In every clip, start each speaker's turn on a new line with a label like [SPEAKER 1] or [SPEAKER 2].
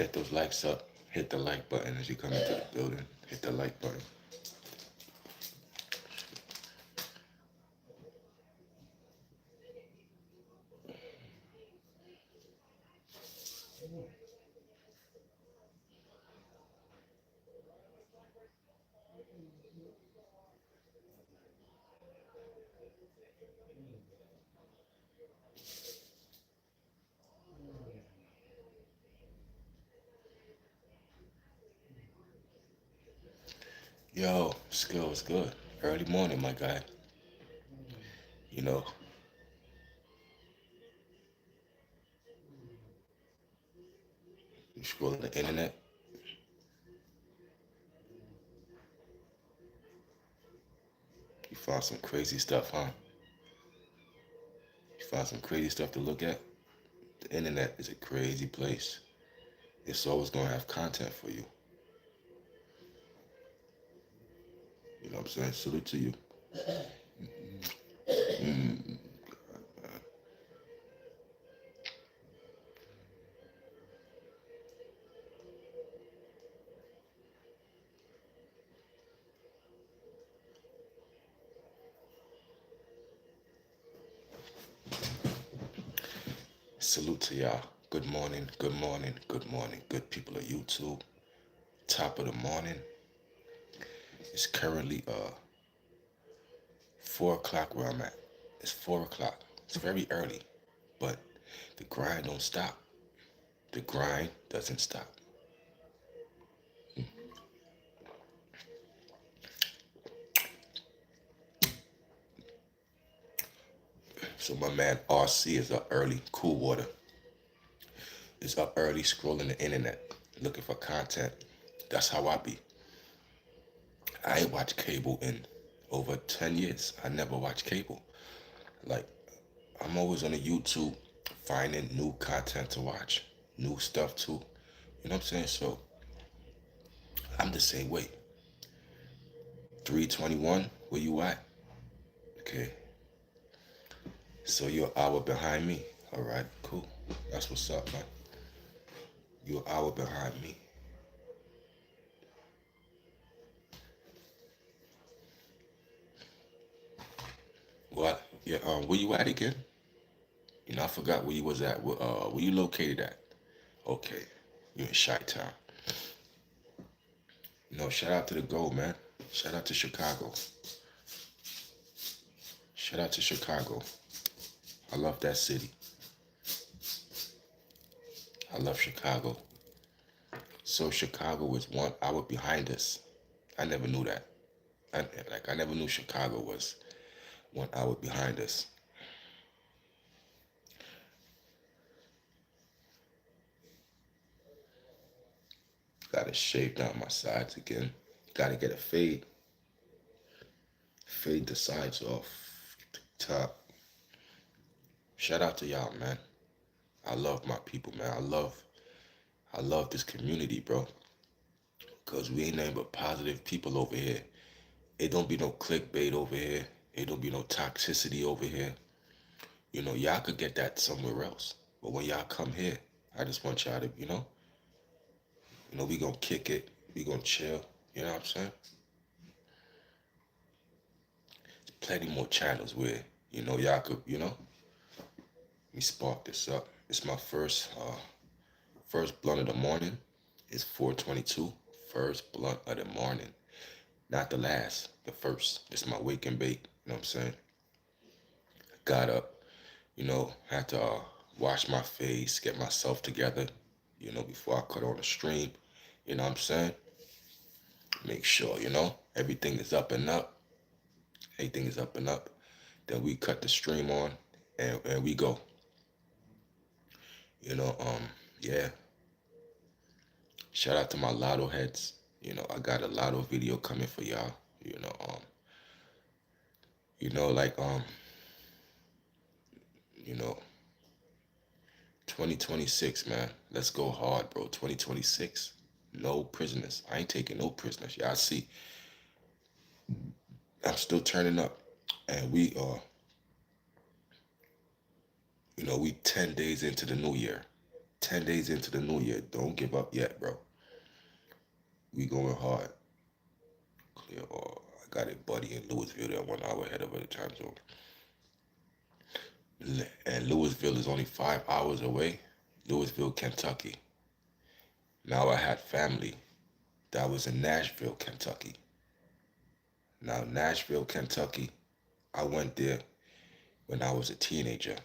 [SPEAKER 1] get those likes up. Hit the like button as you come into the building. Hit the like button. Yo, skill is good. Early morning, my guy. You know, you scroll the internet, you find some crazy stuff, huh? You find some crazy stuff to look at. The internet is a crazy place. It's always gonna have content for you. You know what I'm saying? Salute to you. Mm. Salute to y'all. Good morning, good morning, good morning, good people of YouTube. Top of the morning. It's currently 4 o'clock where I'm at. It's 4 o'clock. It's very early, but the grind don't stop. The grind doesn't stop. So my man RC is up early. Cool water is up early, scrolling the internet, looking for content. That's how I be. I ain't watched cable in over 10 years. I never watched cable. Like, I'm always on the YouTube finding new content to watch, new stuff too. You know what I'm saying? So I'm the same way. 321, where you at? Okay. So you're an hour behind me. All right, cool. That's what's up, man. You're an hour behind me. What? Yeah. Where you at again? You know, I forgot where you was at. Where you located at? Okay. You in Chi-Town. You know, shout out to the Gold, man. Shout out to Chicago. Shout out to Chicago. I love that city. I love Chicago. So Chicago is 1 hour behind us. I never knew that. I never knew Chicago was 1 hour behind us. Gotta shave down my sides again. Gotta get a fade. Fade the sides off the top. Shout out to y'all, man. I love my people, man. I love this community, bro. Cause we ain't nothing but positive people over here. It don't be no clickbait over here. It don't be no toxicity over here. You know, y'all could get that somewhere else. But when y'all come here, I just want y'all to, we gonna kick it. We gonna chill. You know what I'm saying? Plenty more channels where, y'all could, let me spark this up. It's my first blunt of the morning. It's 4:22. First blunt of the morning. Not the last, the first. It's my wake and bake. You know what I'm saying? Got up, had to wash my face, get myself together, before I cut on the stream. You know what I'm saying? Make sure, everything is up and up. Everything is up and up. Then we cut the stream on and we go. You know, yeah. Shout out to my lotto heads. I got a lotto video coming for y'all. Like you know, 2026, man. Let's go hard, bro. 2026. No prisoners. I ain't taking no prisoners. Y'all see, I'm still turning up. And we 10 days into the new year. 10 days into the new year. Don't give up yet, bro. We going hard. Clear all. I got a buddy in Louisville that 1 hour ahead of the time zone. And Louisville is only 5 hours away. Louisville, Kentucky. Now I had family that was in Nashville, Kentucky. Now Nashville, Kentucky, I went there when I was a teenager.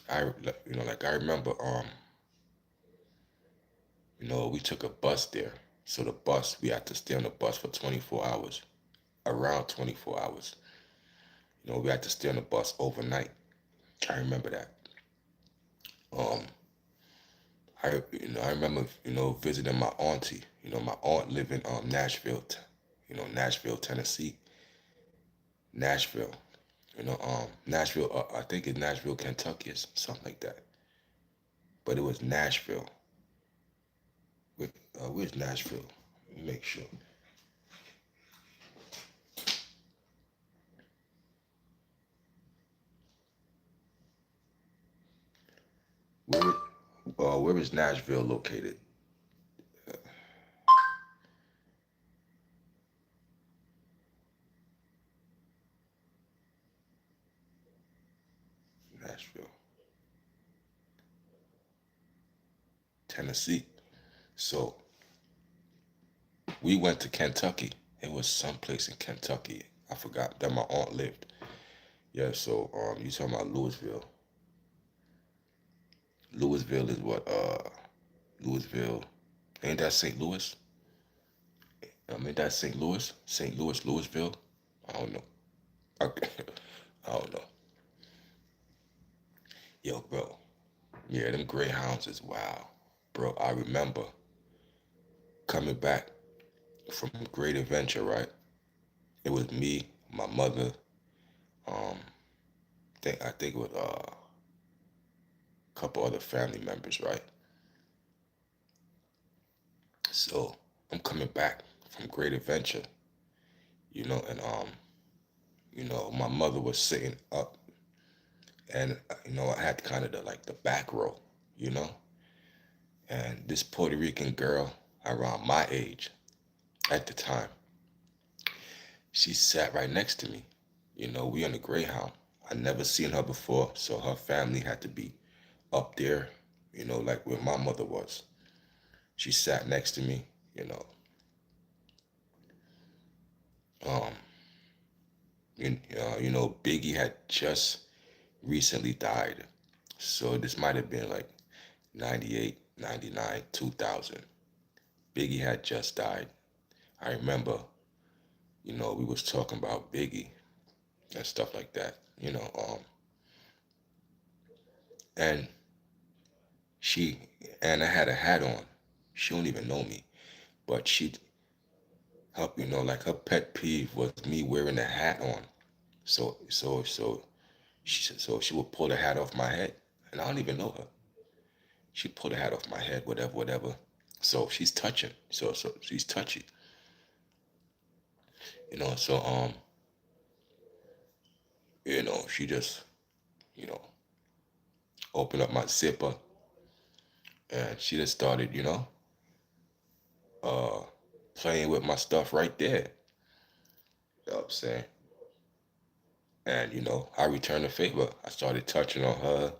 [SPEAKER 1] Like I remember, we took a bus there. So the bus, we had to stay on the bus for 24 hours, around 24 hours. We had to stay on the bus overnight. I remember that. Um, I remember, visiting my auntie. My aunt lived in Nashville, Nashville, Tennessee. Nashville, Nashville. I think it's Nashville, Kentucky, or something like that. But it was Nashville. Where's Nashville? Let me make sure. Where, where is Nashville located? Nashville, Tennessee. So we went to Kentucky. It was someplace in Kentucky. I forgot that my aunt lived. Yeah. So you talking about Louisville? Louisville is what? Louisville. Ain't that St. Louis? Ain't that St. Louis? St. Louis, Louisville? I don't know. Okay. I don't know. Yo, bro. Yeah, them Greyhounds is wild. Bro, I remember coming back from Great Adventure, right? It was me, my mother, um, I think it was a couple other family members, right? So I'm coming back from Great Adventure, and my mother was sitting up, and I had kind of the back row, you know, and this Puerto Rican girl around my age at the time, she sat right next to me. We on the Greyhound. I never seen her before, so her family had to be up there, like where my mother was. She sat next to me, you know. Um, Biggie had just recently died. So this might have been like 98, 99, 2000. Biggie had just died. I remember, we was talking about Biggie and stuff like that, and she, and I had a hat on. She don't even know me, but like her pet peeve was me wearing a hat on. So she would pull the hat off my head, and I don't even know her. She pulled the hat off my head, whatever, whatever. So she's touching. So she's touchy, So she just you know opened up my zipper, and she just started, uh, playing with my stuff right there. You know what I'm saying? And I returned the favor. I started touching on her.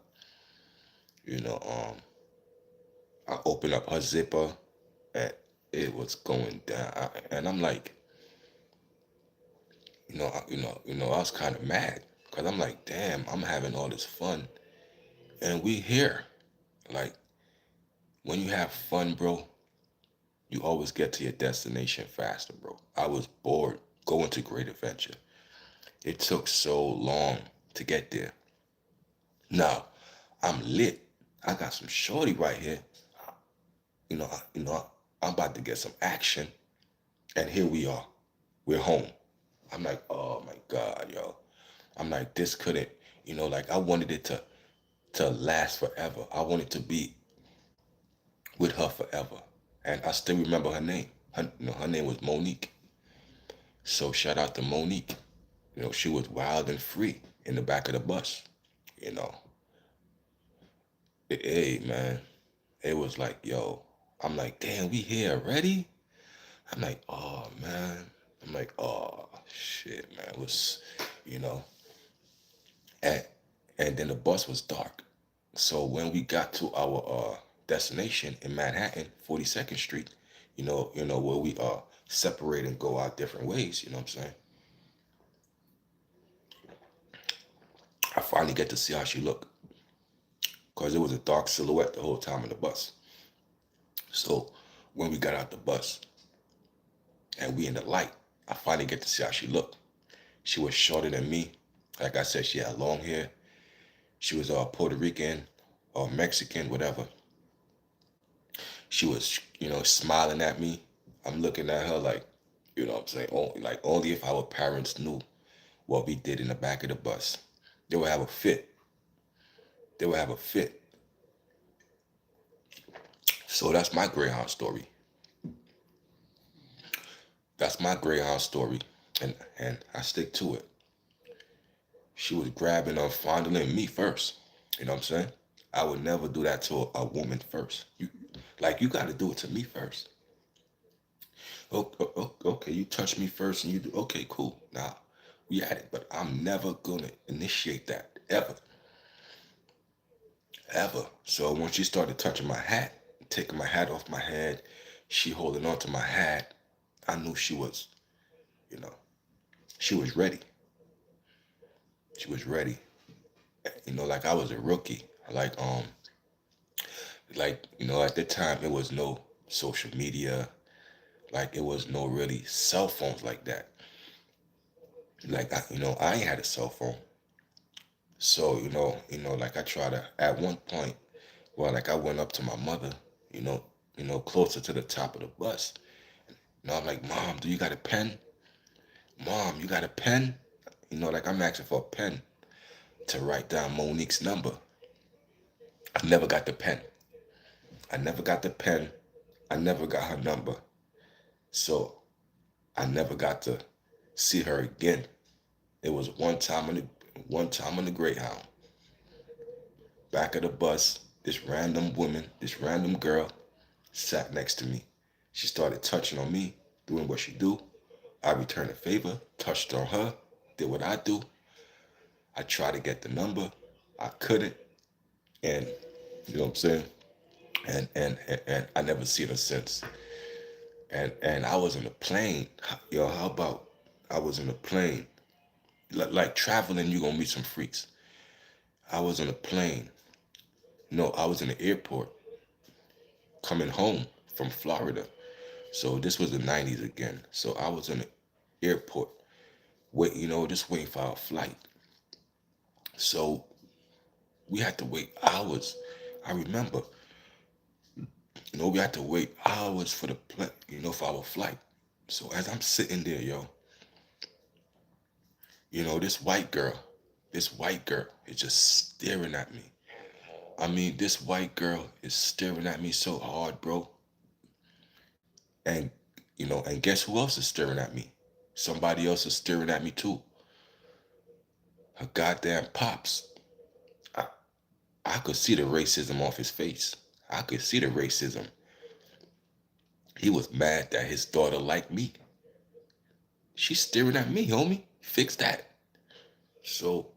[SPEAKER 1] You know, I opened up her zipper, and it was going down. And I'm like, I was kind of mad because I'm like, damn, I'm having all this fun, and we here. Like when you have fun, bro, you always get to your destination faster, bro. I was bored going to Great Adventure. It took so long to get there. Now I'm lit. I got some shorty right here. I'm about to get some action, and here we are. We're home. I'm like, oh my God, yo. I'm like, this couldn't, like I wanted it to last forever. I wanted to be with her forever. And I still remember her name. Her name was Monique. So shout out to Monique. She was wild and free in the back of the bus. You know, hey man, It was like, yo, I'm like, damn, we here already? I'm like, oh man. I'm like, oh shit, man. It was, you know, and and then the bus was dark. So when we got to our destination in Manhattan, 42nd Street, where we separate and go our different ways, you know what I'm saying? I finally get to see how she looked. Because it was a dark silhouette the whole time in the bus. So when we got out the bus and we in the light, I finally get to see how she looked. She was shorter than me. Like I said, she had long hair. She was Puerto Rican or Mexican, whatever. She was, smiling at me. I'm looking at her like, what I'm saying? Only if our parents knew what we did in the back of the bus. They would have a fit. They would have a fit. So that's my Greyhound story. That's my Greyhound story. And I stick to it. She was grabbing or fondling me first. You know what I'm saying? I would never do that to a woman first. You got to do it to me first. Okay, you touch me first and you do, okay, cool. Now, we at it, but I'm never going to initiate that, ever, ever. So once she started touching my hat, taking my hat off my head, she holding on to my hat, I knew you know, she was ready. She was ready. Like I was a rookie. At the time it was no social media, like it was no really cell phones like that. I ain't had a cell phone. So, like I try to at one point, well, like I went up to my mother, you know, closer to the top of the bus. I'm like, Mom, do you got a pen? Mom, you got a pen? Like I'm asking for a pen to write down Monique's number. I never got the pen. I never got the pen. I never got her number. So I never got to see her again. It was one time on the Greyhound. Back of the bus, this random woman, this random girl sat next to me. She started touching on me, doing what she do. I returned the favor, touched on her, did what I do. I tried to get the number. I couldn't. And you know what I'm saying? And I never seen her since. And I was in a plane. Yo, how about I was in a plane? Like traveling, you gonna meet some freaks. I was in a plane. No, I was in the airport coming home from Florida. So this was the 90s again. So I was in the airport, just waiting for our flight. So we had to wait hours. I remember, we had to wait hours for for our flight. So as I'm sitting there, this white girl is just staring at me. I mean, this white girl is staring at me so hard, bro. And, and guess who else is staring at me? Somebody else is staring at me too. Her goddamn pops. I, I could see the racism off his face. I could see the racism. He was mad that his daughter liked me. She's staring at me, homie. Fix that. So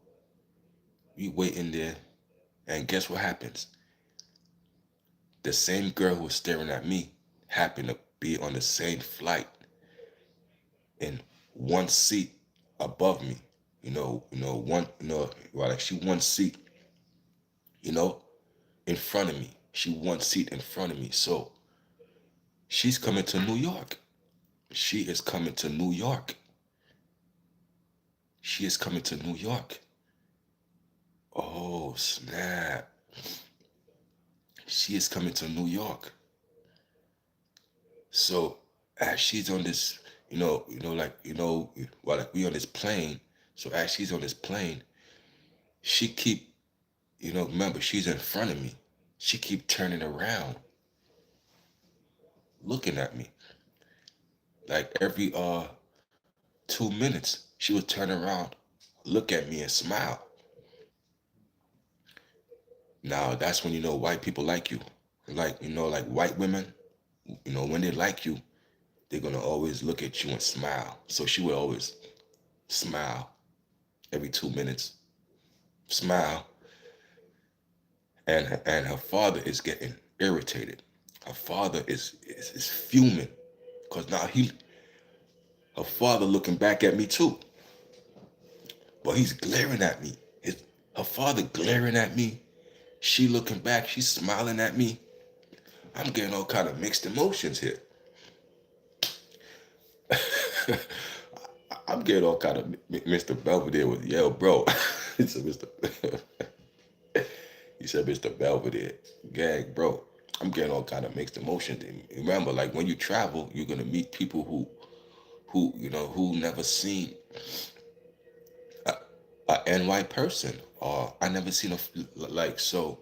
[SPEAKER 1] we waiting there, and guess what happens? The same girl who was staring at me happened to be on the same flight in one seat above me. Like she one seat, you know, in front of me. She one seat in front of me. So she's coming to New York. She is coming to New York. She is coming to New York. Oh, snap. She is coming to New York. So as she's on this, like we on this plane. So as she's on this plane, she keep, remember she's in front of me. She keep turning around, looking at me. Like every 2 minutes, she would turn around, look at me and smile. Now that's when you know white people like you. Like, like white women, when they like you, they're gonna always look at you and smile. So she would always smile every 2 minutes, smile, and her father is getting irritated. Her father is fuming because now her father looking back at me too, but he's glaring at me. Her father glaring at me. She looking back. She's smiling at me. I'm getting all kind of mixed emotions here. I'm getting all kind of Mr. Belvedere with yo, bro. He said, he said, Mr. Belvedere, gag, bro. I'm getting all kind of mixed emotions. And remember, like when you travel, you're gonna meet people who never seen a NY person, or I never seen like so.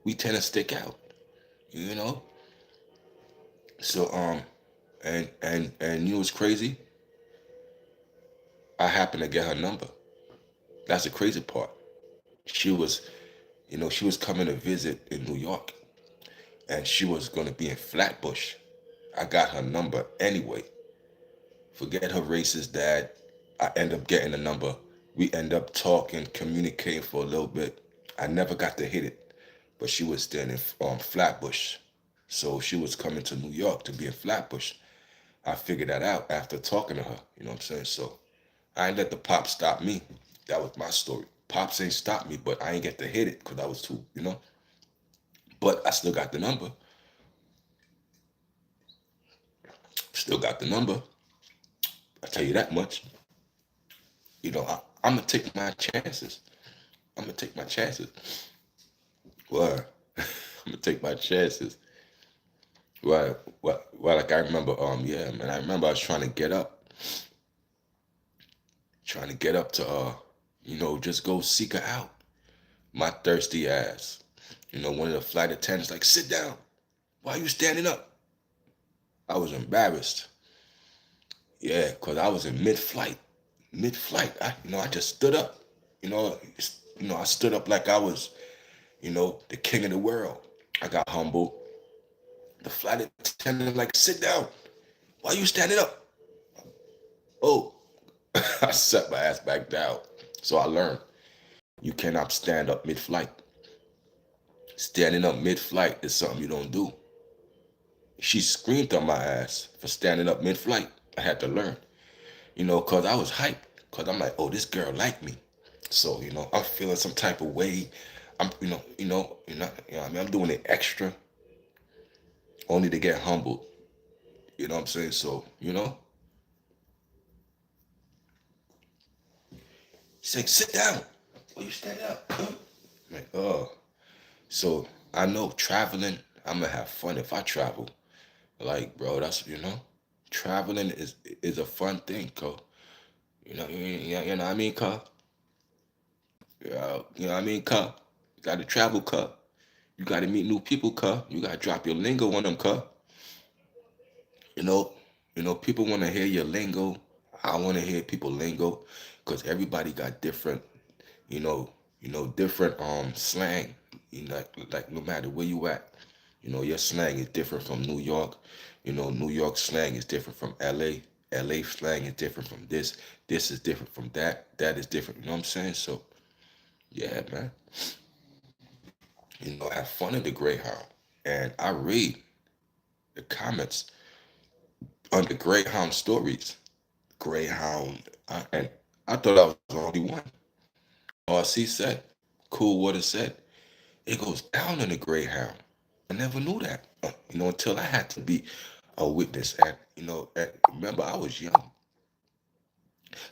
[SPEAKER 1] We tend to stick out, you know. So and you know what's crazy? I happened to get her number. That's the crazy part. She was, she was coming to visit in New York, and she was gonna be in Flatbush. I got her number anyway. Forget her racist dad. I end up getting the number. We end up talking, communicating for a little bit. I never got to hit it, but she was staying in Flatbush. So she was coming to New York to be in Flatbush. I figured that out after talking to her. You know what I'm saying? So I ain't let the pop stop me. That was my story. Pops ain't stopped me, but I ain't get to hit it because I was too. But I still got the number. Still got the number. I tell you that much. I'm gonna take my chances. I'm gonna take my chances. Well, I'm gonna take my chances. Well, like I remember, yeah, man, I remember I was trying to get up to, just go seek her out. My thirsty ass. One of the flight attendants like, sit down. Why are you standing up? I was embarrassed. Yeah, cause I was in mid-flight. Mid-flight, I just stood up. I stood up like I was, the king of the world. I got humbled. The flight attendant like, sit down. Why are you standing up? Oh, I set my ass back down. So I learned you cannot stand up mid-flight. Standing up mid-flight is something you don't do. She screamed on my ass for standing up mid-flight. I had to learn, cause I was hyped. Cause I'm like, oh, this girl like me. So, I'm feeling some type of way. I'm, I mean, I'm doing it extra, only to get humbled. You know what I'm saying? So, she's like, sit down. Why you standing up? I'm like, oh. So I know traveling, I'm gonna have fun if I travel. Like, bro, traveling is a fun thing, co. You know what I mean, co? Yeah, you know what I mean, co? You gotta travel, co. You gotta meet new people, co. You gotta drop your lingo on them, co. You know, people wanna hear your lingo. I wanna hear people lingo, cause everybody got different, you know, different slang. Like no matter where you at, your slang is different from New York. New York slang is different from LA. LA slang is different from this. This is different from that. That is different. You know what I'm saying? So yeah, man. I have fun in the Greyhound, and I read the comments on the Greyhound stories. Greyhound, and I thought I was the only one. RC said, cool. What it said. It goes down in the Greyhound. I never knew that, until I had to be a witness. And remember, I was young.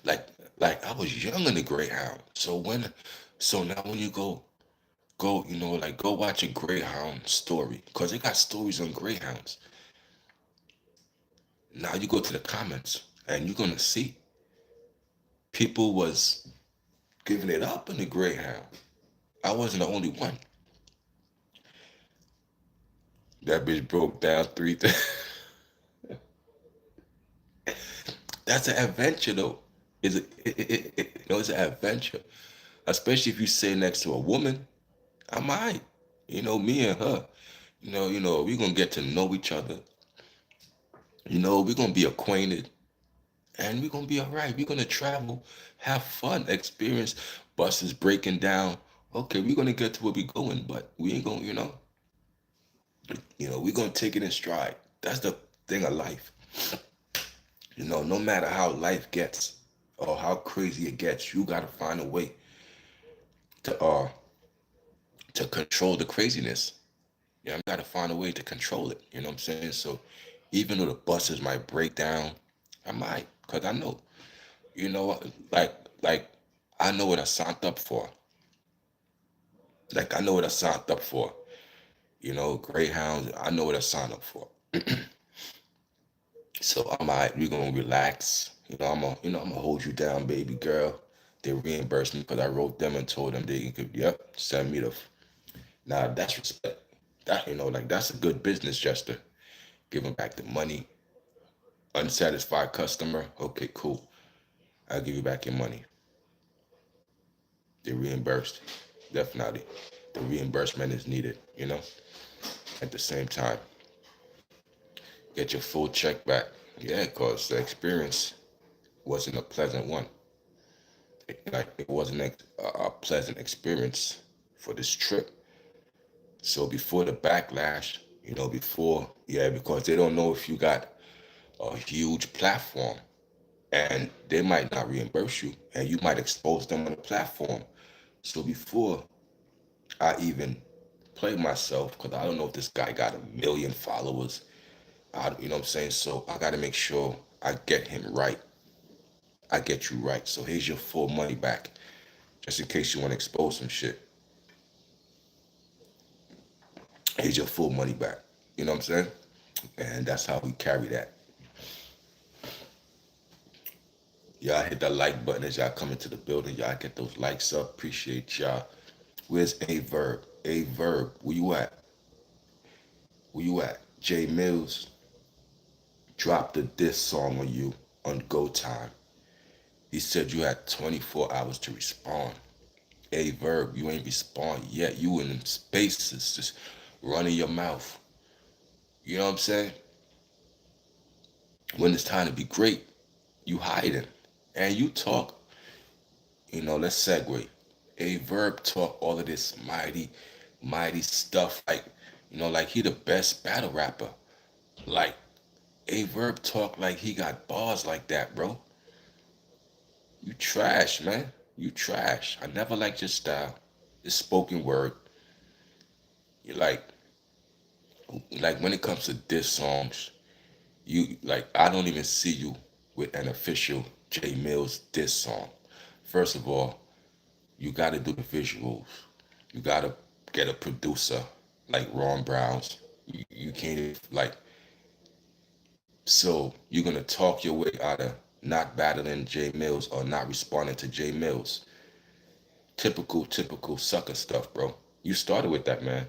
[SPEAKER 1] Like, I was young in the Greyhound. So now when you go, like go watch a Greyhound story, cause they got stories on Greyhounds. Now you go to the comments, and you're gonna see people was giving it up in the Greyhound. I wasn't the only one. That bitch broke down three. That's an adventure, though. It's an adventure, especially if you sit next to a woman. I'm alright. Me and her. we're gonna get to know each other. We're gonna be acquainted, and we're gonna be all right. We're gonna travel, have fun, experience buses breaking down. Okay, we're gonna get to where we're going, but we ain't gonna, we're gonna take it in stride. That's the thing of life. No matter how life gets or how crazy it gets, you gotta find a way to control the craziness. You gotta find a way to control it. You know what I'm saying? So even though the buses might break down, I might, cause I know, like like I know what I signed up for. Like I know what I signed up for. Greyhounds, I know what I signed up for. So I'm alright, we're gonna relax. I'm gonna hold you down, baby girl. They reimbursed me because I wrote them and told them they could, yep, send me now that's respect. Like that's a good business gesture. Give them back the money. Unsatisfied customer, okay, cool. I'll give you back your money. They reimbursed. Definitely. The reimbursement is needed, at the same time. Get your full check back. Yeah, because the experience wasn't a pleasant one. It wasn't a pleasant experience for this trip. So before the backlash, because they don't know if you got a huge platform and they might not reimburse you and you might expose them on the platform. So before I even play myself, because I don't know if this guy got 1 million followers, you know what I'm saying? So I got to make sure I get him right. I get you right. So here's your full money back, just in case you want to expose some shit. Here's your full money back. You know what I'm saying? And that's how we carry that. Y'all hit that like button as y'all come into the building. Y'all get those likes up. Appreciate y'all. Where's A Verb? A Verb, where you at? Where you at? Jay Mills dropped a diss song on you on Go Time. He said you had 24 hours to respond. A Verb, you ain't respond yet. You in them spaces just running your mouth. You know what I'm saying? When it's time to be great, you hiding. And you talk, let's segue. A Verb talk all of this mighty stuff. Like he the best battle rapper. Like A Verb talk like he got bars like that, bro. You trash, man. You trash. I never liked your style. It's spoken word. You like when it comes to diss songs, you like I don't even see you with an official J Mills diss song. First of all, you got to do the visuals. You got to get a producer like Ron Browns. You can't like so you're gonna talk your way out of not battling J Mills or not responding to J Mills. Typical sucker stuff, bro. You started with that, man.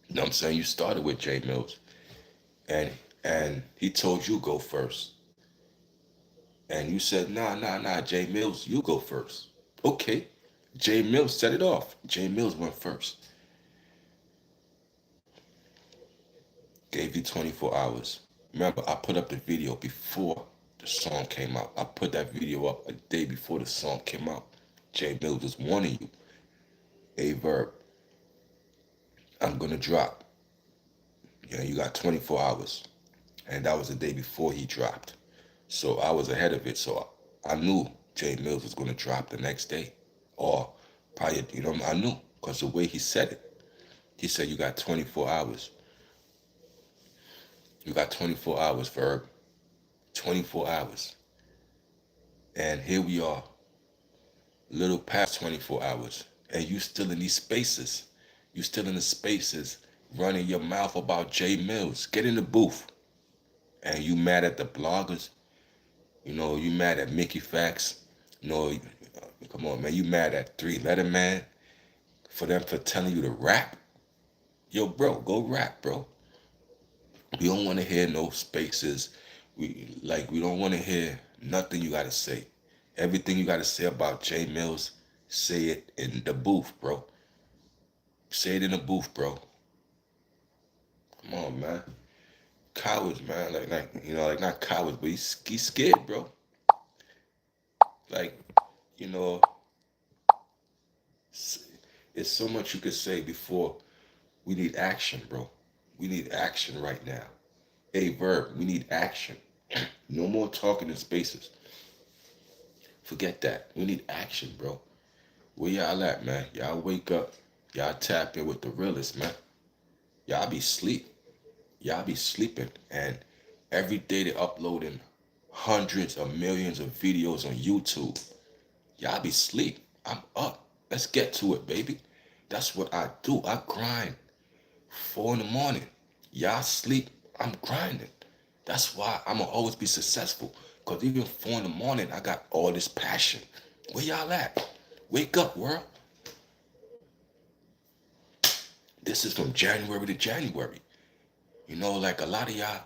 [SPEAKER 1] You know what I'm saying? You started with J Mills. And he told you go first. And you said, nah, J Mills, you go first. Okay. J Mills set it off. J Mills went first. Gave you 24 hours. Remember, I put up the video before the song came out. I put that video up a day before the song came out. J Mills was warning you. A Verb, I'm gonna drop. You got 24 hours. And that was the day before he dropped. So I was ahead of it. So I knew J Mills was gonna drop the next day. Or probably, I knew because the way he said it. He said you got 24 hours. You got 24 hours, Verb. 24 hours. And here we are, a little past 24 hours. And you still in these spaces. You still in the spaces running your mouth about J Mills. Get in the booth. And you mad at the bloggers. You mad at Mickey Facts. Come on, man. You mad at Three Letter Man for them for telling you to rap? Yo, bro, go rap, bro. We don't want to hear no spaces. We don't want to hear nothing you gotta say. Everything you gotta say about J Mills, say it in the booth, bro. Say it in the booth, bro. Come on, man. Cowards, man. Like not cowards, but he's scared, bro. Like, you know, s- it's so much you could say before we need action, bro. We need action right now. A verb, we need action. No more talking in spaces. Forget that. We need action, bro. Where y'all at, man? Y'all wake up. Y'all tap in with the realest, man. Y'all be sleep. Y'all be sleeping. And every day they uploading hundreds of millions of videos on YouTube. Y'all be sleep. I'm up. Let's get to it, baby. That's what I do. I grind. 4 in the morning. Y'all sleep. I'm grinding. That's why I'ma always be successful. Cause even 4 in the morning, I got all this passion. Where y'all at? Wake up, world. This is from January to January. Like a lot of y'all,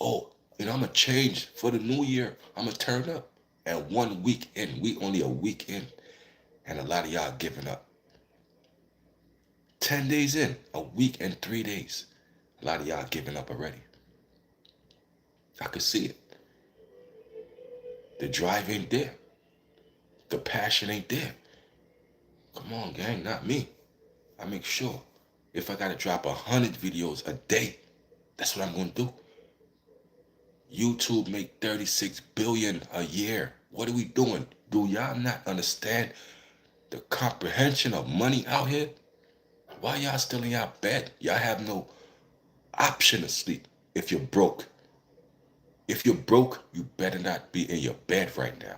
[SPEAKER 1] oh, I'm gonna change for the new year. I'm gonna turn up. And 1 week in, we only a week in, and a lot of y'all giving up. 10 days in, a week and 3 days, a lot of y'all giving up already. I could see it. The drive ain't there. The passion ain't there. Come on, gang, not me. I make sure if I gotta drop 100 videos a day, that's what I'm gonna do. YouTube make 36 billion a year. What are we doing? Do y'all not understand the comprehension of money out here? Why y'all still in y'all bed? Y'all have no option to sleep if you're broke. If you're broke, you better not be in your bed right now.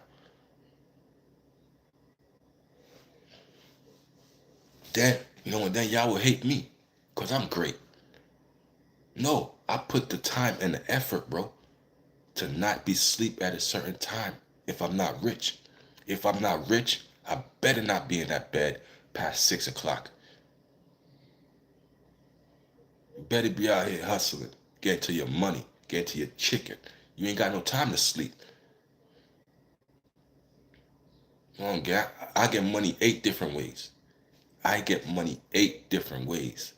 [SPEAKER 1] And then y'all will hate me because I'm great. No, I put the time and the effort, bro, to not be sleep at a certain time if I'm not rich. If I'm not rich, I better not be in that bed past 6 o'clock. You better be out here hustling, get to your money, get to your chicken. You ain't got no time to sleep. I get money 8 different ways. I get money 8 different ways.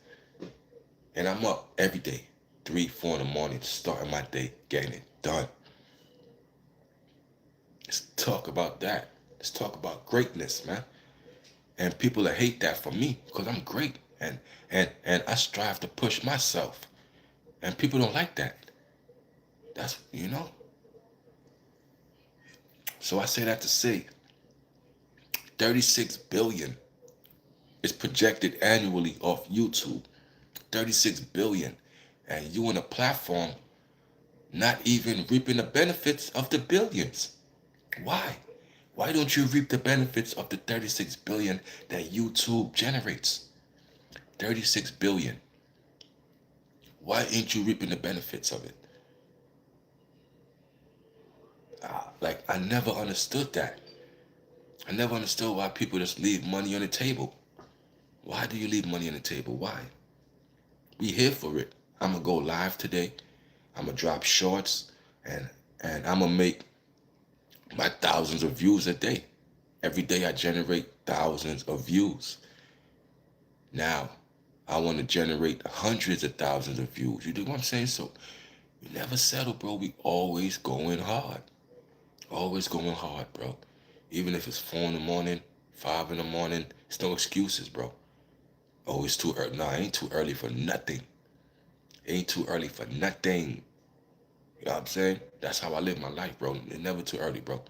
[SPEAKER 1] And I'm up every day, 3, 4 in the morning, starting my day, getting it done. Let's talk about that. Let's talk about greatness, man. And people that hate that for me, because I'm great. And I strive to push myself. And people don't like that. That's. So I say that to say 36 billion is projected annually off YouTube. 36 billion. And you on a platform not even reaping the benefits of the billions. Why? Why don't you reap the benefits of the 36 billion that YouTube generates? 36 billion. Why ain't you reaping the benefits of it? Like, I never understood that. I never understood why people just leave money on the table. Why do you leave money on the table? Why? We here for it. I'm gonna go live today. I'm gonna drop shorts, and I'm gonna make my thousands of views a day. Every day I generate thousands of views. Now, I want to generate hundreds of thousands of views. You do what I'm saying? So we never settle, bro. We always going hard. Always going hard, bro. Even if it's 4 in the morning, 5 in the morning, it's no excuses, bro. Oh, it's too early. No, it ain't too early for nothing. It ain't too early for nothing. You know what I'm saying? That's how I live my life, bro. It's never too early, bro.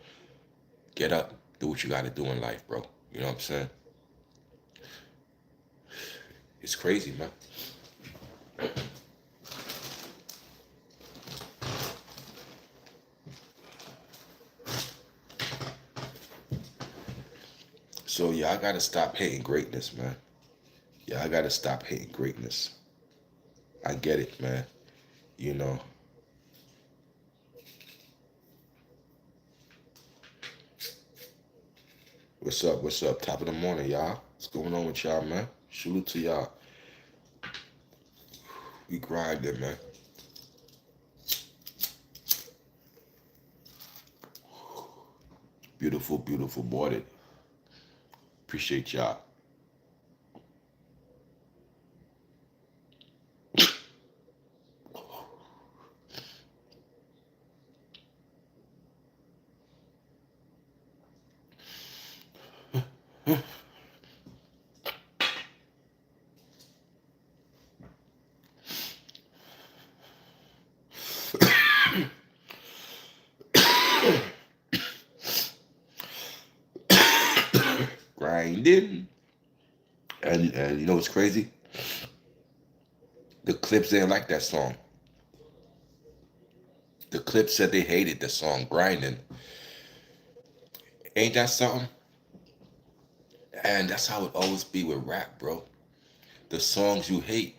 [SPEAKER 1] Get up, do what you gotta do in life, bro. You know what I'm saying? It's crazy, man. So yeah, I gotta stop hating greatness, man. Yeah, I gotta stop hating greatness. I get it, man. You know. What's up? What's up? Top of the morning, y'all. What's going on with y'all, man? Salute to y'all. We grinding, man. Beautiful, beautiful boarded. Appreciate y'all. grinding. And you know what's crazy? The Clips didn't like that song. The Clips said they hated the song grinding. Ain't that something? And that's how it always be with rap, bro. The songs you hate,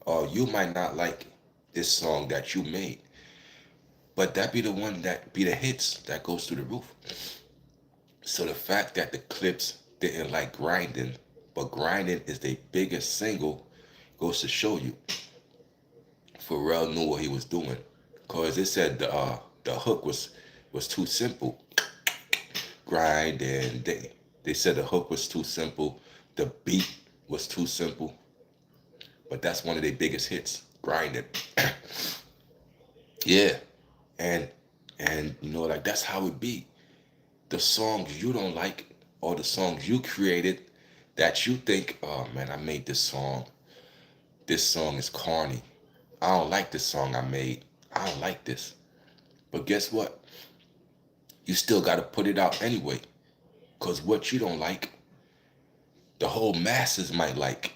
[SPEAKER 1] or you might not like this song that you made, but that be the one that be the hits that goes through the roof. So the fact that the Clips didn't like grinding, but grinding is their biggest single, goes to show you Pharrell knew what he was doing. Cause it said the hook was too simple. Grinding. They said the hook was too simple. The beat was too simple. But that's one of their biggest hits. Grinding. Yeah. And you know, like that's how it be. The songs you don't like or the songs you created that you think, oh man, I made this song. This song is corny. I don't like this song I made. I don't like this. But guess what? You still got to put it out anyway. Because what you don't like, the whole masses might like.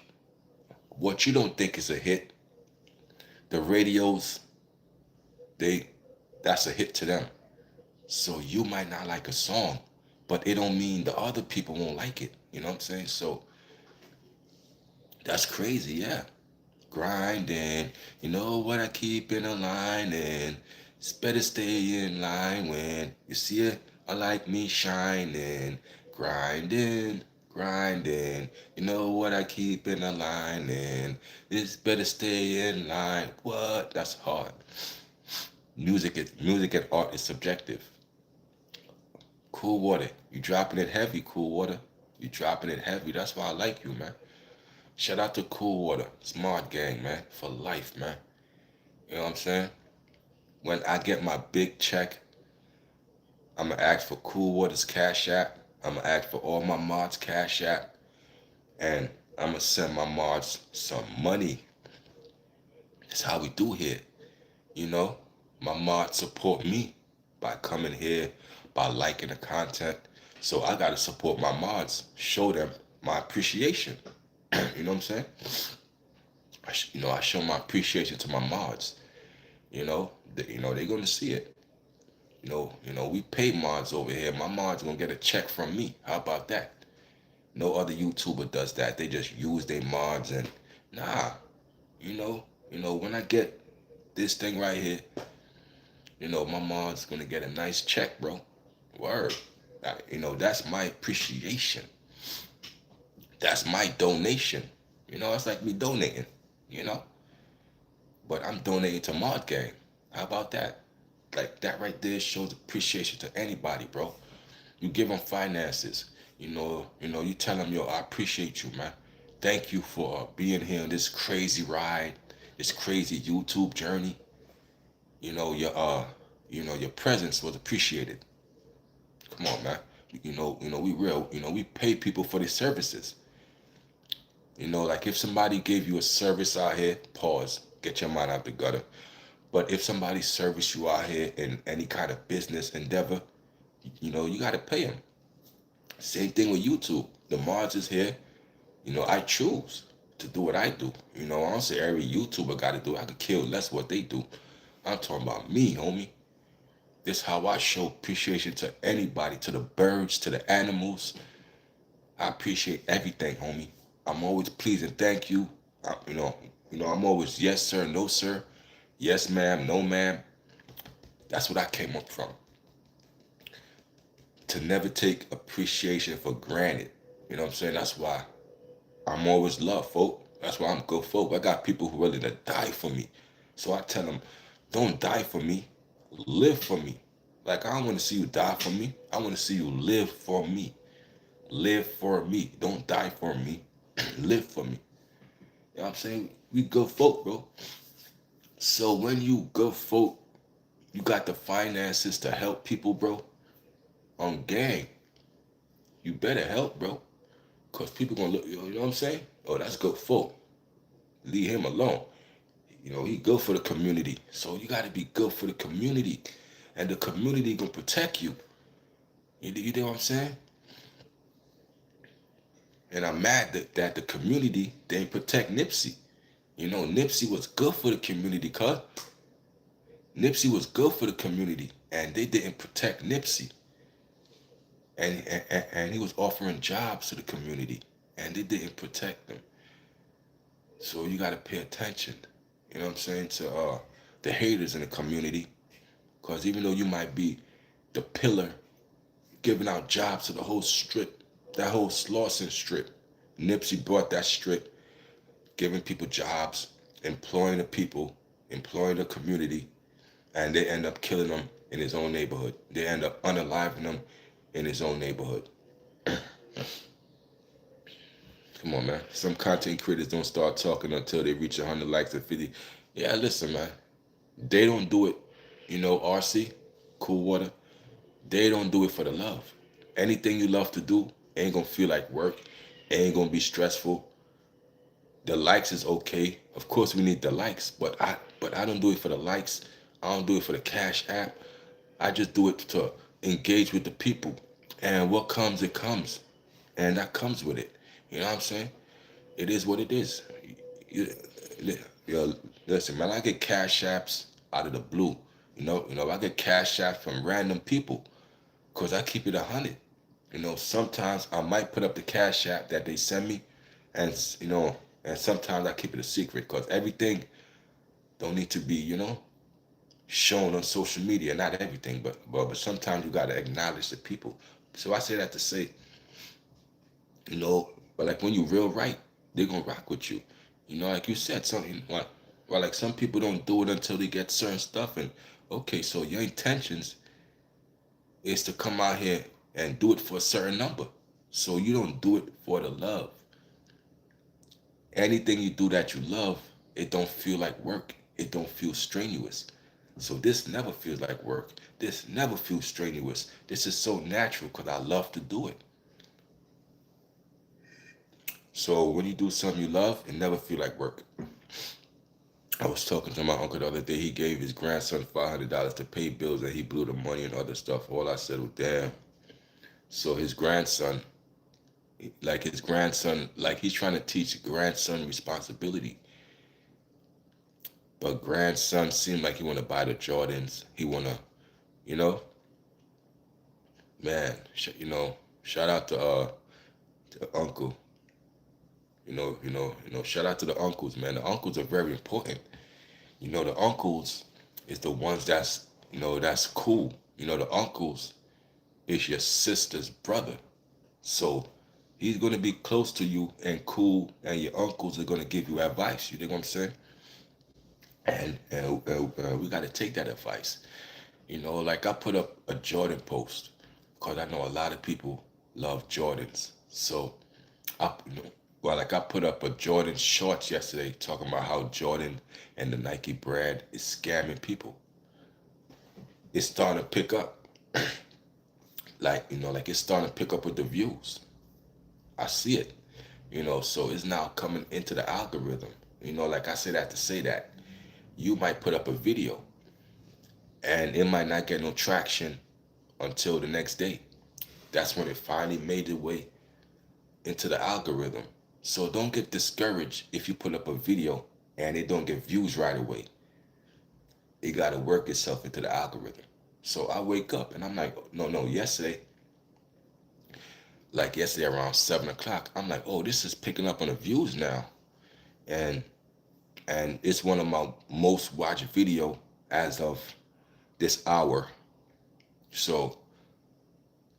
[SPEAKER 1] What you don't think is a hit, the radios, they that's a hit to them. So you might not like a song, but it don't mean the other people won't like it. You know what I'm saying? So that's crazy, yeah. Grinding. You know what I keep in a line and it's better stay in line when you see it. I like me shining, grinding, grinding. You know what I keep in a line and it's better stay in line. What? That's hard. Music and art is subjective. Cool water. You dropping it heavy, cool water. You dropping it heavy. That's why I like you, man. Shout out to Cool Water, Smart Gang, man, for life, man. You know what I'm saying? When I get my big check, I'm gonna ask for Cool Water's Cash App. I'm gonna ask for all my mods' Cash App, and I'm gonna send my mods some money. That's how we do here. You know, my mods support me by coming here, by liking the content. So I gotta support my mods, show them my appreciation. You know what I'm saying? I show my appreciation to my mods. They're gonna see it. We pay mods over here. My mods gonna get a check from me. How about that? No other YouTuber does that. They just use their mods and nah. When I get this thing right here, my mods gonna get a nice check, bro. Word. That's my appreciation. That's my donation. It's like me donating. You know, but I'm donating to Mod Gang. How about that? Like that right there shows appreciation to anybody, bro. You give them finances. You tell them, yo, I appreciate you, man. Thank you for being here on this crazy ride, this crazy YouTube journey. You know, your your presence was appreciated. Come on, man. We real. We pay people for their services. Like if somebody gave you a service out here, pause, get your mind out the gutter. But if somebody service you out here in any kind of business endeavor, you got to pay them. Same thing with YouTube. The mods is here. I choose to do what I do. I don't say every YouTuber got to do it. I could kill less what they do. I'm talking about me, homie. This how I show appreciation to anybody, to the birds, to the animals. I appreciate everything, homie. I'm always pleased and thank you. I'm always yes sir, no sir, yes ma'am, no ma'am. That's what I came up from. To never take appreciation for granted. You know what I'm saying? That's why I'm always love, folk. That's why I'm good, folk. I got people who willing to die for me. So I tell them, don't die for me, live for me. Like I don't want to see you die for me. I want to see you live for me. Live for me. Don't die for me. Live for me. You know what I'm saying? We good folk, bro. So when you good folk, you got the finances to help people, bro. On gang, you better help, bro. Cause people gonna look, you know what I'm saying? Oh, that's good folk. Leave him alone. He good for the community. So you gotta be good for the community. And the community gonna protect you. You know what I'm saying? And I'm mad that the community didn't protect Nipsey. You know, Nipsey was good for the community, cuz Nipsey was good for the community, and they didn't protect Nipsey. And he was offering jobs to the community, and they didn't protect them. So you got to pay attention. You know what I'm saying, to the haters in the community, because even though you might be the pillar giving out jobs to the whole strip, that whole Slauson strip, Nipsey brought that strip, giving people jobs, employing the people, employing the community, and they end up killing them in his own neighborhood. They end up unaliving them in his own neighborhood. Come on, man. Some content creators don't start talking until they reach 100 likes or 50. Yeah, listen, man. They don't do it, RC, Cool Water. They don't do it for the love. Anything you love to do ain't gonna feel like work, ain't gonna be stressful. The likes is okay. Of course we need the likes, but I don't do it for the likes. I don't do it for the cash app. I just do it to engage with the people. And what comes, it comes. And that comes with it. You know what I'm saying? It is what it is. You, you listen, man, I get cash apps out of the blue. I get cash apps from random people because I keep it 100. Sometimes I might put up the cash app that they send me, and and sometimes I keep it a secret because everything don't need to be, shown on social media. Not everything, but sometimes you gotta acknowledge the people. So I say that to say, but like when you real right, they're gonna rock with you. Like you said, something like some people don't do it until they get certain stuff, and okay, so your intentions is to come out here and do it for a certain number. So you don't do it for the love. Anything you do that you love, it don't feel like work. It don't feel strenuous. So this never feels like work. This never feels strenuous. This is so natural because I love to do it. So when you do something you love, it never feel like work. I was talking to my uncle the other day. He gave his grandson $500 to pay bills, and he blew the money and other stuff. All I said was, "Damn." So his grandson, like he's trying to teach grandson responsibility. But grandson seemed like he want to buy the Jordans. He want to, you know, man, shout out to uncle. Shout out to the uncles, man. The uncles are very important. The uncles is the ones that's cool. The uncles is your sister's brother. So he's gonna be close to you and cool, and your uncles are gonna give you advice. You know what I'm saying? And we gotta take that advice. Like I put up a Jordan post because I know a lot of people love Jordans. So I, like I put up a Jordan shorts yesterday talking about how Jordan and the Nike brand is scamming people. It's starting to pick up. Like it's starting to pick up with the views. I see it. So it's now coming into the algorithm. Like I say that to say that you might put up a video and it might not get no traction until the next day. That's when it finally made its way into the algorithm. So don't get discouraged if you put up a video and it don't get views right away. It got to work itself into the algorithm. So I wake up and I'm like, no, yesterday around 7 o'clock, I'm like, oh, this is picking up on the views now. And it's one of my most watched video as of this hour. So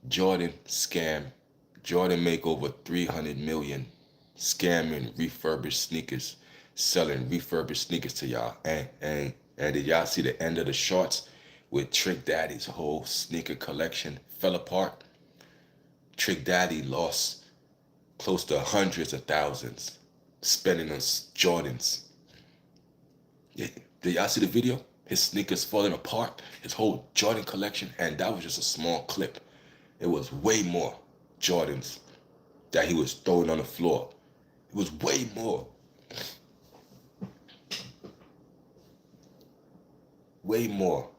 [SPEAKER 1] Jordan scam. Jordan make over 300 million scamming refurbished sneakers, selling refurbished sneakers to y'all. And did y'all see the end of the shorts with Trick Daddy's whole sneaker collection fell apart? Trick Daddy lost close to hundreds of thousands spending on Jordans. Yeah. Did y'all see the video? His sneakers falling apart, his whole Jordan collection, and that was just a small clip. It was way more Jordans that he was throwing on the floor. It was way more. Way more.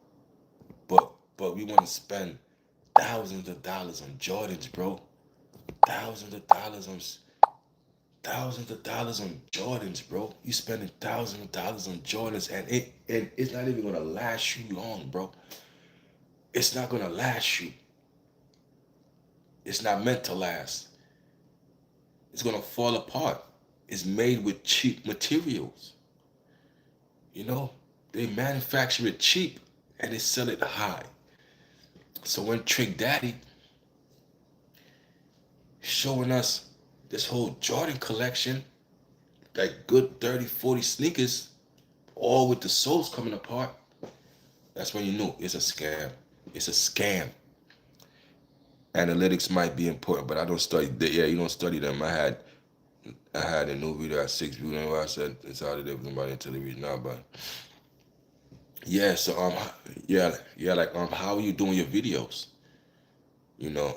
[SPEAKER 1] But we want to spend thousands of dollars on Jordans, bro. Thousands of dollars thousands of dollars on Jordans, bro. You spending thousands of dollars on Jordans, and it's not even gonna last you long, bro. It's not gonna last you. It's not meant to last. It's gonna fall apart. It's made with cheap materials. You know, they manufacture it cheap and they sell it high. So when Trick Daddy showing us this whole Jordan collection, like good 30, 40 sneakers, all with the soles coming apart, that's when you knew it's a scam. It's a scam. Analytics might be important, but I don't study. Yeah, you don't study them. I had a new video at 6 views. I said it's out of there with nobody until they reach now. But yeah, so yeah, like how are you doing your videos? You know,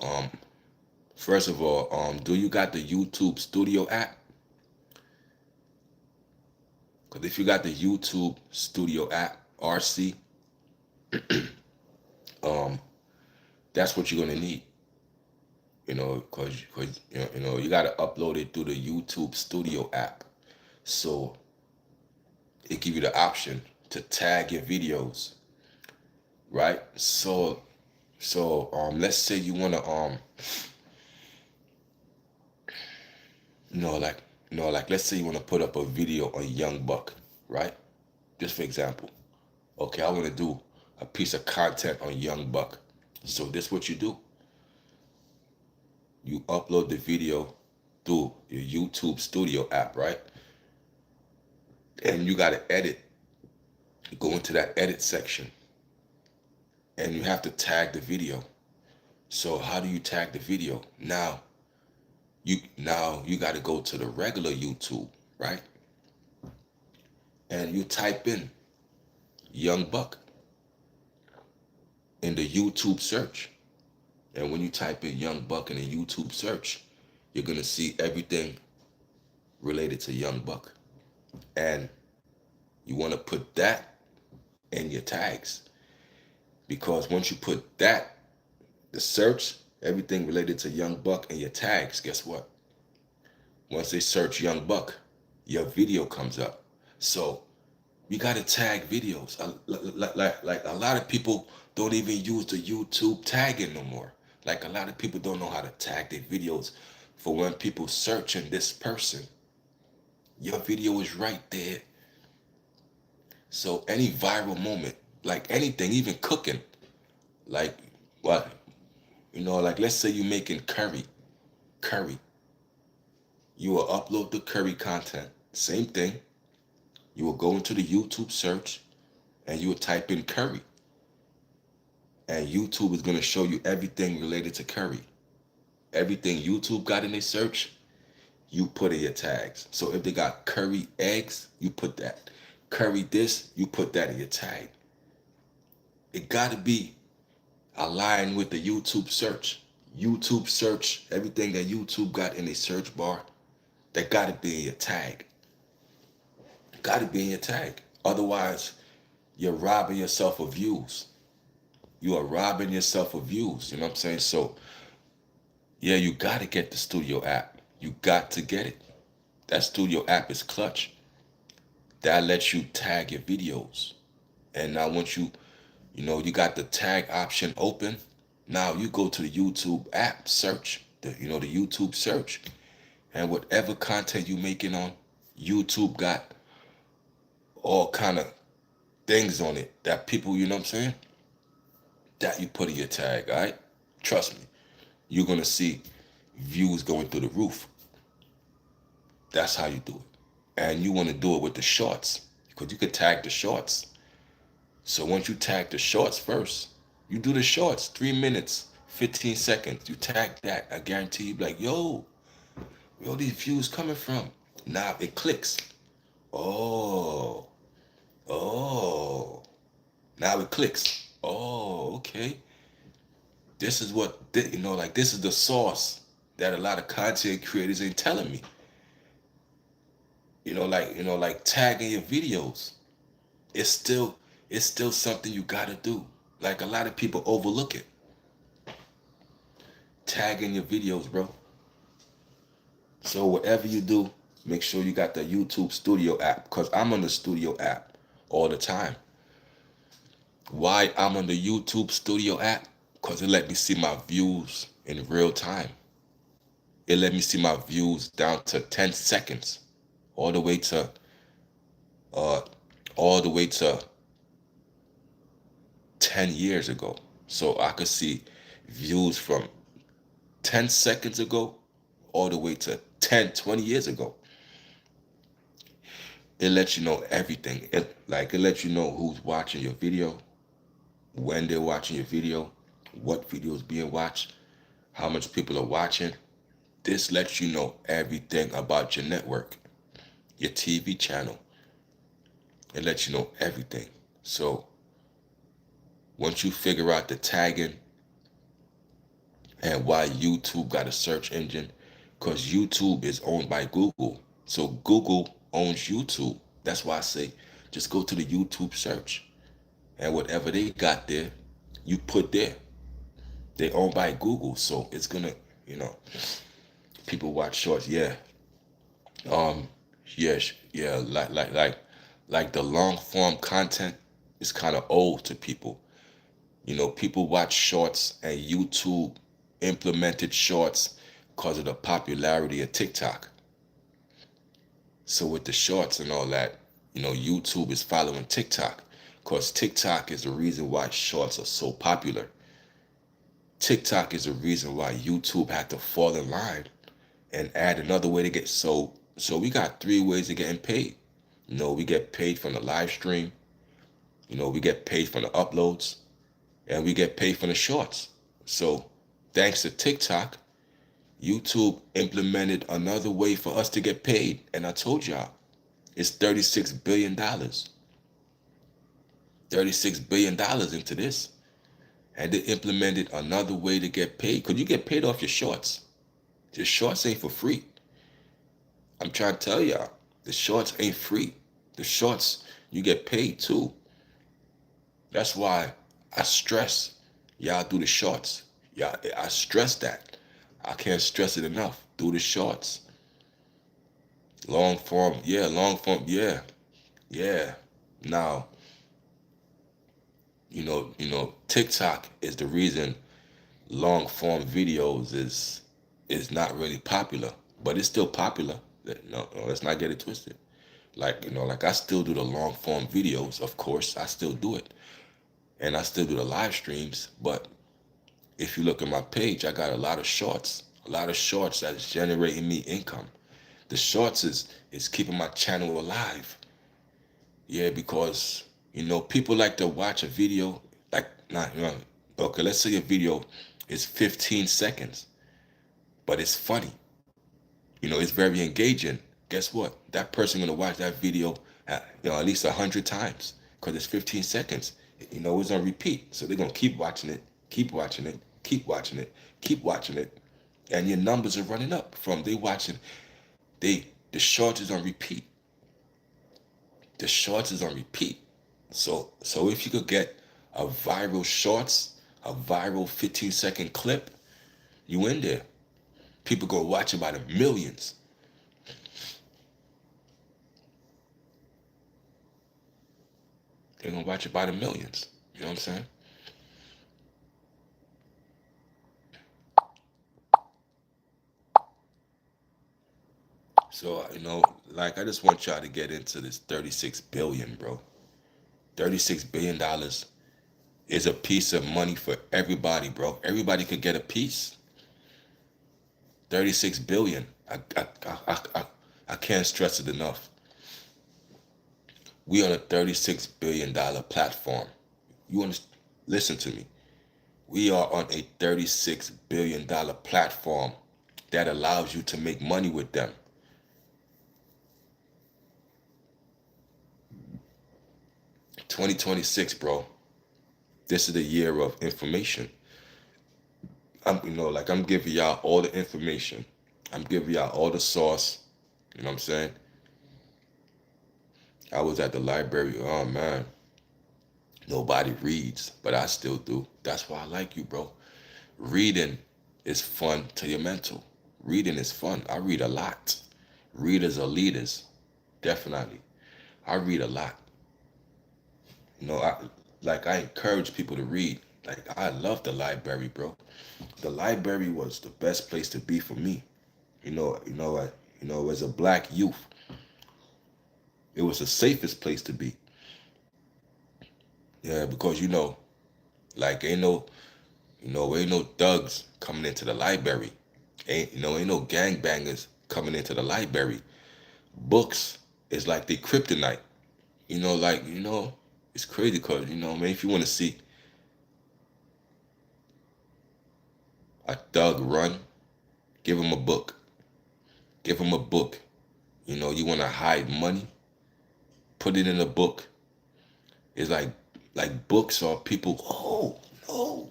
[SPEAKER 1] first of all, do you got the YouTube Studio app? Because if you got the YouTube Studio app, RC, um, that's what you're gonna need. Because you got to upload it through the YouTube Studio app. So it give you the option to tag your videos, right? So let's say you wanna like let's say you wanna put up a video on Young Buck, right? Just for example. Okay, I wanna do a piece of content on Young Buck. So this what you do. You upload the video through your YouTube Studio app, right? And you gotta edit. You go into that edit section and you have to tag the video. So how do you tag the video? Now you got to go to the regular YouTube, right? And you type in Young Buck in the YouTube search. And when you type in Young Buck in the YouTube search, you're gonna see everything related to Young Buck. And you want to put that in your tags, because once you put that, the search, everything related to Young Buck in your tags, guess what? Once they search Young Buck, your video comes up. So you gotta tag videos. Like a lot of people don't even use the YouTube tagging no more. Like a lot of people don't know how to tag their videos for when people searching this person. Your video is right there. So any viral moment, like anything, even cooking, like what, like let's say you're making curry. You will upload the curry content. Same thing. You will go into the YouTube search and you will type in curry. And YouTube is going to show you everything related to curry. Everything YouTube got in their search, you put in your tags. So if they got curry eggs, you put that. Curry this, you put that in your tag. It got to be aligned with the YouTube search. YouTube search, everything that YouTube got in their search bar, that got to be in your tag. Got to be in your tag. Otherwise, you're robbing yourself of views. You are robbing yourself of views. You know what I'm saying? So, yeah, you got to get the Studio app. You got to get it. That Studio app is clutch. That lets you tag your videos. And now once you got the tag option open, now you go to the YouTube app search, the YouTube search. And whatever content you making on YouTube got all kind of things on it that people, you know what I'm saying? That you put in your tag, all right? Trust me, you're going to see views going through the roof. That's how you do it. And you want to do it with the shorts, because you could tag the shorts. So once you tag the shorts first, you do the shorts, 3 minutes, 15 seconds. You tag that, I guarantee you, like, where all these views coming from? Now it clicks. Oh, now it clicks. Oh, okay. This is what, like this is the sauce that a lot of content creators ain't telling me. Like tagging your videos. It's still something you gotta do. Like a lot of people overlook it. Tagging your videos, bro. So whatever you do, make sure you got the YouTube Studio app, because I'm on the Studio app all the time. Why I'm on the YouTube Studio app? Because it let me see my views in real time. It let me see my views down to 10 seconds, all the way to uh all the way to 10 years ago. So I could see views from 10 seconds ago all the way to 10, 20 years ago. It lets you know everything. It lets you know who's watching your video, when they're watching your video, what video is being watched, how much people are watching. This lets you know everything about your network, your TV channel. It lets you know everything. So once you figure out the tagging and why YouTube got a search engine, because YouTube is owned by Google. So Google owns YouTube. That's why I say just go to the YouTube search, and whatever they got there, you put there. They owned by Google, so it's gonna, you know, people watch shorts. Yeah, um, yes, yeah, like the long form content is kind of old to people. You know, people watch shorts, and YouTube implemented shorts because of the popularity of TikTok. So with the shorts and all that, you know, YouTube is following TikTok because TikTok is the reason why shorts are so popular. TikTok is the reason why YouTube had to fall in line and add another way to get so we got three ways of getting paid. You know, we get paid from the live stream, you know, we get paid from the uploads, and we get paid from the shorts. So thanks to TikTok, YouTube implemented another way for us to get paid. And I told y'all, it's $36 billion. $36 billion into this. And they implemented another way to get paid. Because you get paid off your shorts. Your shorts ain't for free. I'm trying to tell y'all, the shorts ain't free. The shorts, you get paid too. That's why I stress y'all do the shorts. Yeah, I stress that. I can't stress it enough. Do the shorts. Long form, yeah, yeah. Now, TikTok is the reason long form videos is not really popular, but it's still popular. No, let's not get it twisted. Like I still do the long form videos, of course, I still do it. And I still do the live streams, but if you look at my page, I got a lot of shorts that's generating me income. The shorts is keeping my channel alive. Yeah, because people like to watch a video like not okay, let's say a video is 15 seconds, but it's funny. It's very engaging. Guess what? That person gonna watch that video at least 100 times because it's 15 seconds. It's on repeat. So they're gonna keep watching it, keep watching it, keep watching it, keep watching it. And your numbers are running up from they watching the shorts is on repeat. The shorts is on repeat. So if you could get a viral shorts, a viral 15-second clip, you in there. People go watch it by the millions. They're gonna watch it by the millions. You know what I'm saying? So, like I just want y'all to get into this 36 billion, bro. $36 billion is a piece of money for everybody, bro. Everybody could get a piece. 36 billion. I can't stress it enough. We on a $36 billion platform. You understand? Listen to me. We are on a $36 billion platform that allows you to make money with them. 2026, bro. This is the year of information. I'm giving y'all all the information. I'm giving y'all all the sauce. You know what I'm saying? I was at the library. Oh man, nobody reads, but I still do. That's why I like you, bro. Reading is fun to your mental. Reading is fun. I read a lot. Readers are leaders, definitely. I read a lot. You know, I encourage people to read. Like I love the library, bro. The library was the best place to be for me. As a black youth, it was the safest place to be. Yeah, because like ain't no thugs coming into the library. Ain't no gangbangers coming into the library. Books is like the kryptonite. It's crazy because man, if you want to see a thug run, give him a book. Give him a book. You want to hide money, put it in a book. It's like books are people. Oh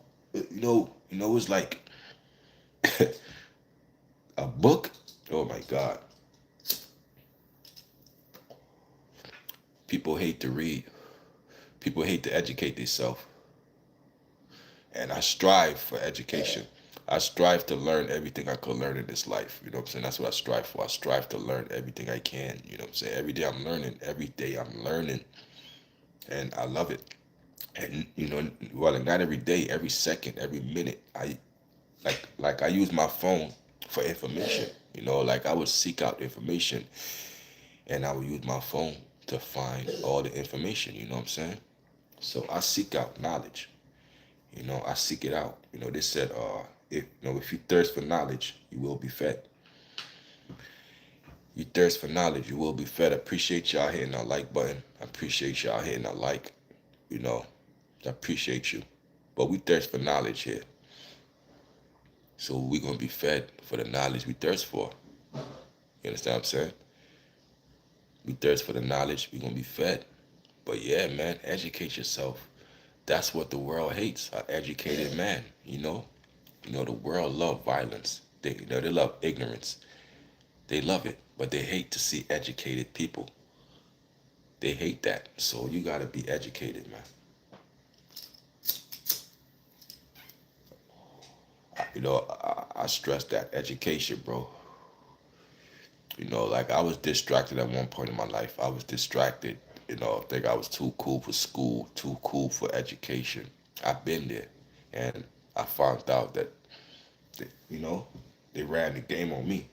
[SPEAKER 1] no, it's like a book. Oh my God, people hate to read. People hate to educate themselves, and I strive for education. I strive to learn everything I could learn in this life. You know what I'm saying? That's what I strive for. I strive to learn everything I can. You know what I'm saying? Every day I'm learning. Every day I'm learning, and I love it. And well, not every day, every second, every minute. I I use my phone for information. Like I would seek out information, and I would use my phone to find all the information. You know what I'm saying? So I seek out knowledge. I seek it out. They said, if you thirst for knowledge, you will be fed. You thirst for knowledge, you will be fed. I appreciate y'all hitting that like button. I appreciate y'all hitting that like. You know, I appreciate you. But we thirst for knowledge here. So we're going to be fed for the knowledge we thirst for. You understand what I'm saying? We thirst for the knowledge, we're going to be fed. But yeah, man, educate yourself. That's what the world hates, an educated man, the world love violence. They love ignorance. They love it, but they hate to see educated people. They hate that. So you got to be educated, man. I stress that education, bro. Like I was distracted at one point in my life. I was distracted. I think I was too cool for school, too cool for education. I've been there, and I found out that, they, you know, they ran the game on me.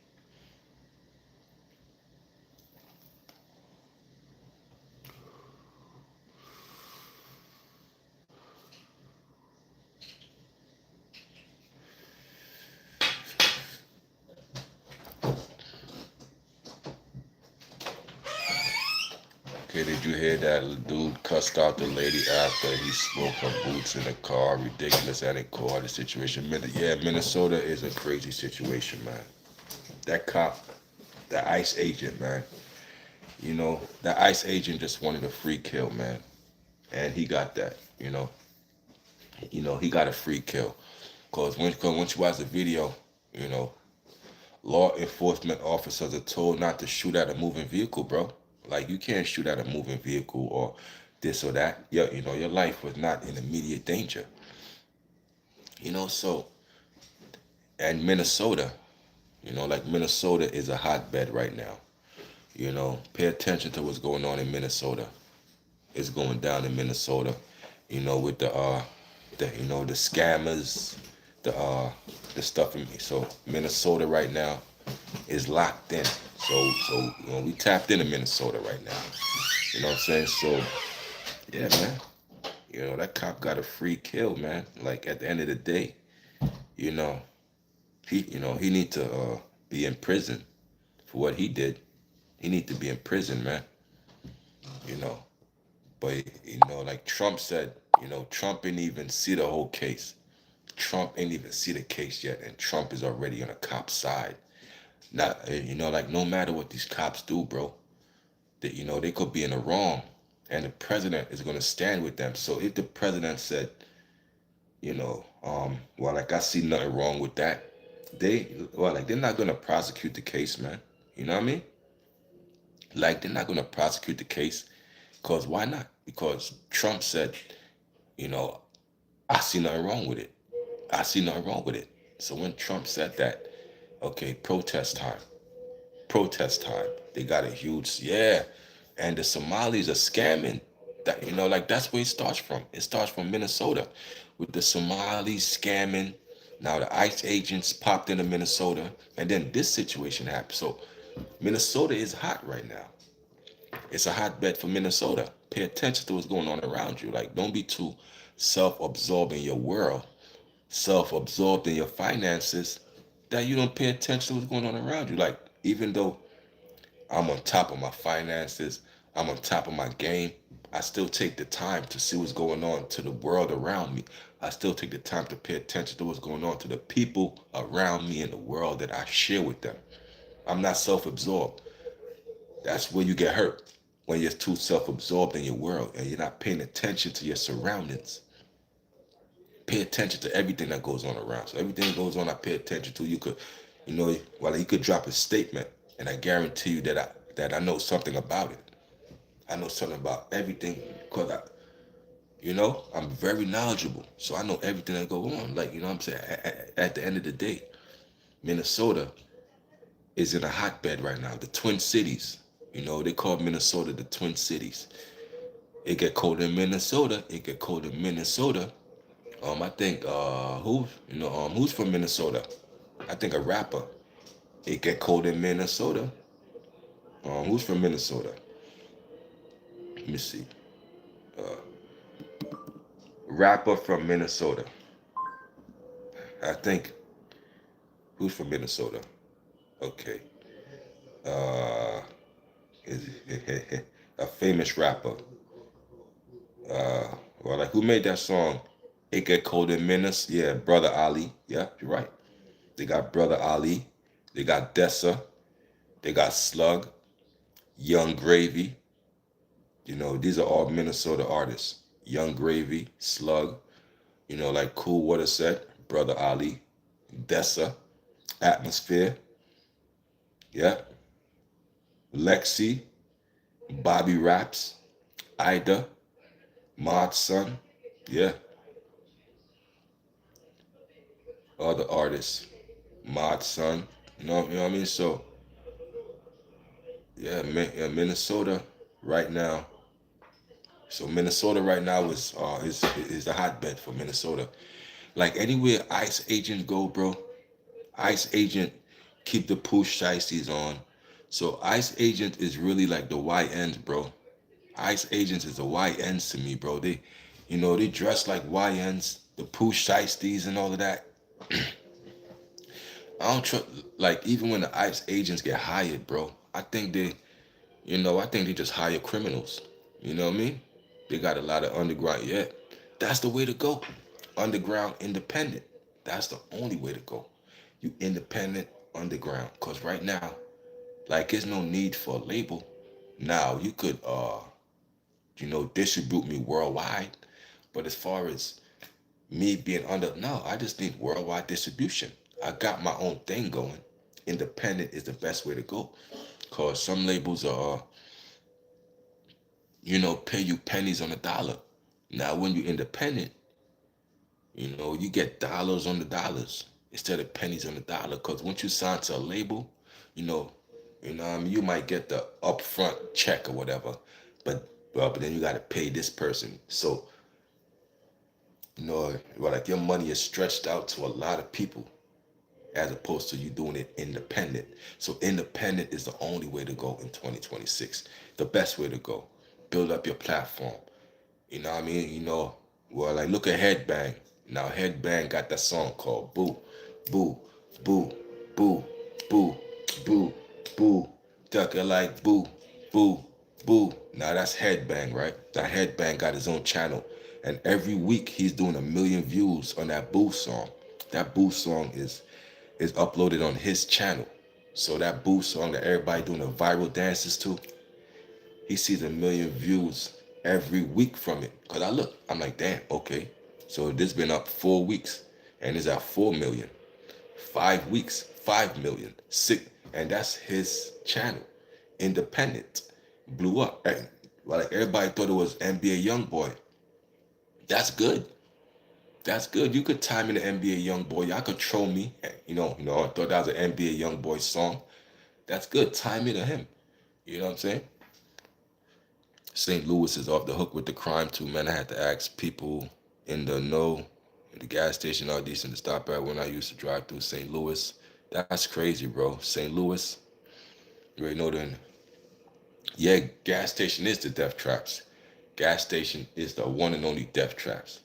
[SPEAKER 1] Okay, did you hear that dude cussed out the lady after he smoked her boots in the car? Ridiculous and in court. The situation, yeah, Minnesota is a crazy situation, man. That cop, the ICE agent, man. The ICE agent just wanted a free kill, man, and he got that. He got a free kill. Cause once you watch the video, you know, law enforcement officers are told not to shoot at a moving vehicle, bro. Like you can't shoot at a moving vehicle or this or that. Your life was not in immediate danger. So and Minnesota, like Minnesota is a hotbed right now. Pay attention to what's going on in Minnesota. It's going down in Minnesota. With the scammers, the uh the stuff in me. So Minnesota right now is locked in. So we tapped into Minnesota right now. You know what I'm saying? So yeah, man. That cop got a free kill, man. Like at the end of the day, you know, he need to be in prison for what he did. He need to be in prison, man. You know. But like Trump said, Trump didn't even see the whole case. Trump ain't even see the case yet, and Trump is already on a cop's side. Not, like no matter what these cops do, bro, that they could be in the wrong, and the president is gonna stand with them. So if the president said, well, like I see nothing wrong with that, they're not gonna prosecute the case, man. You know what I mean? Like they're not gonna prosecute the case, cause why not? Because Trump said, you know, I see nothing wrong with it. I see nothing wrong with it. So when Trump said that, Okay, protest time. Protest time. They got a huge, yeah. And the Somalis are scamming. That, like that's where it starts from. It starts from Minnesota with the Somalis scamming. Now the ICE agents popped into Minnesota, and then this situation happened. So Minnesota is hot right now. It's a hotbed for Minnesota. Pay attention to what's going on around you. Like, don't be too self-absorbed in your world, self-absorbed in your finances, that you don't pay attention to what's going on around you. Like, even though I'm on top of my finances, I'm on top of my game, I still take the time to see what's going on to the world around me. I still take the time to pay attention to what's going on to the people around me in the world that I share with them. I'm not self-absorbed. That's where you get hurt, when you're too self-absorbed in your world and you're not paying attention to your surroundings. Pay attention to everything that goes on around. So everything that goes on, I pay attention to. You could, well, you could drop a statement, and I guarantee you that I know something about it. I know something about everything because I'm very knowledgeable. So I know everything that goes on. Like, what I'm saying? At the end of the day, Minnesota is in a hotbed right now. The Twin Cities. They call Minnesota the Twin Cities. It get cold in Minnesota. It get cold in Minnesota. I think who's from Minnesota? I think a rapper. It get cold in Minnesota. Who's from Minnesota? Let me see. Rapper from Minnesota. I think who's from Minnesota? Okay. Uh, is a famous rapper. Well, like who made that song? It get cold in Minnesota. Yeah, Brother Ali. Yeah, you're right. They got Brother Ali. They got Dessa. They got Slug. Young Gravy. These are all Minnesota artists. Young Gravy, Slug. Like Cool Water Set, Brother Ali, Dessa, Atmosphere. Yeah. Lexi, Bobby Raps, Ida, Mod Sun. Yeah. Other artists. Mod Sun. You know what I mean? So yeah, Minnesota right now. So Minnesota right now is the hotbed for Minnesota. Like anywhere ICE agents go, bro, ICE agent keep the push shiesties on. So ICE agent is really like the YNs, bro. ICE agents is the YNs to me, bro. They dress like YNs, the push shiesties and all of that. I don't trust, like even when the ICE agents get hired, bro. I think they just hire criminals. You know what I mean? They got a lot of underground. Yeah, that's the way to go. Underground, independent. That's the only way to go. You independent, underground. Cause right now, like, there's no need for a label. Now you could, distribute me worldwide. But as far as me being under, no, I just need worldwide distribution. I got my own thing going. Independent is the best way to go. Cause some labels are pay you pennies on the dollar. Now, when you're independent, you get dollars on the dollars instead of pennies on the dollar. Because once you sign to a label, you know, what I mean, you might get the upfront check or whatever, but then you got to pay this person. So, like your money is stretched out to a lot of people as opposed to you doing it independent. So independent is the only way to go in 2026. The best way to go. Build up your platform. You know what I mean? Well, like look at Headbang. Now Headbang got that song called Boo, Boo, Boo, Boo, Boo, Boo, Boo. Duck it like Boo, Boo, Boo. Now that's Headbang, right? That Headbang got his own channel. And every week he's doing 1 million views on that Boo song. That Boo song is uploaded on his channel. So that Boo song that everybody doing the viral dances to, he sees 1 million views every week from it. Cause I'm like, damn, okay. So this been up 4 weeks and it's at 4 million. 5 weeks, 5 million. Six, and that's his channel. Independent. Blew up. Like everybody thought it was NBA Youngboy. That's good. That's good. You could tie me to NBA Young Boy. Y'all could troll me. I thought that was an NBA Young Boy song. That's good. Tie me to him. You know what I'm saying? St. Louis is off the hook with the crime too, man. I had to ask people in the know, the gas station are decent to stop at when I used to drive through St. Louis. That's crazy, bro. St. Louis, you already know then. Yeah, gas station is the death traps. Gas station is the one and only death traps.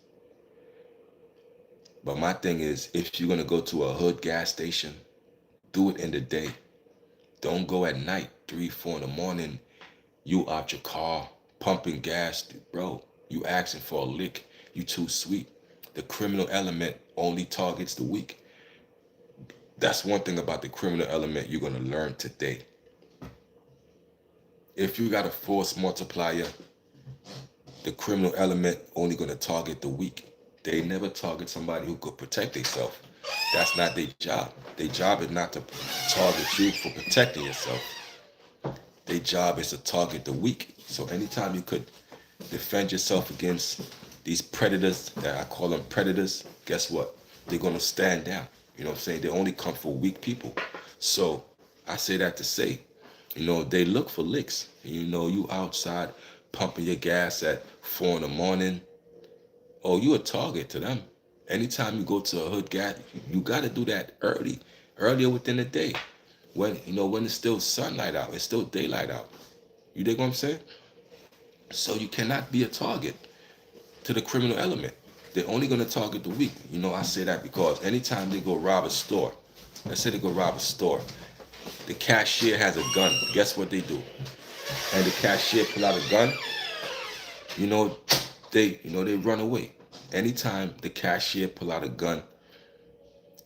[SPEAKER 1] But my thing is, if you're gonna go to a hood gas station, do it in the day. Don't go at night, 3, 4 in the morning. You out your car pumping gas, bro. You asking for a lick. You too sweet. The criminal element only targets the weak. That's one thing about the criminal element you're gonna learn today. If you got a force multiplier, the criminal element only gonna target the weak. They never target somebody who could protect themselves. That's not their job. Their job is not to target you for protecting yourself. Their job is to target the weak. So anytime you could defend yourself against these predators, that I call them predators, guess what? They're gonna stand down. You know what I'm saying? They only come for weak people. So I say that to say, they look for licks. You outside pumping your gas at 4 in the morning. Oh, you a target to them. Anytime you go to a hood gas, you gotta do that earlier within the day. When it's still sunlight out, it's still daylight out. You dig what I'm saying? So you cannot be a target to the criminal element. They're only gonna target the weak. I say that because anytime they go rob a store, let's say they go rob a store, the cashier has a gun. Guess what they do? And the cashier pull out a gun, you know, they run away. Anytime the cashier pull out a gun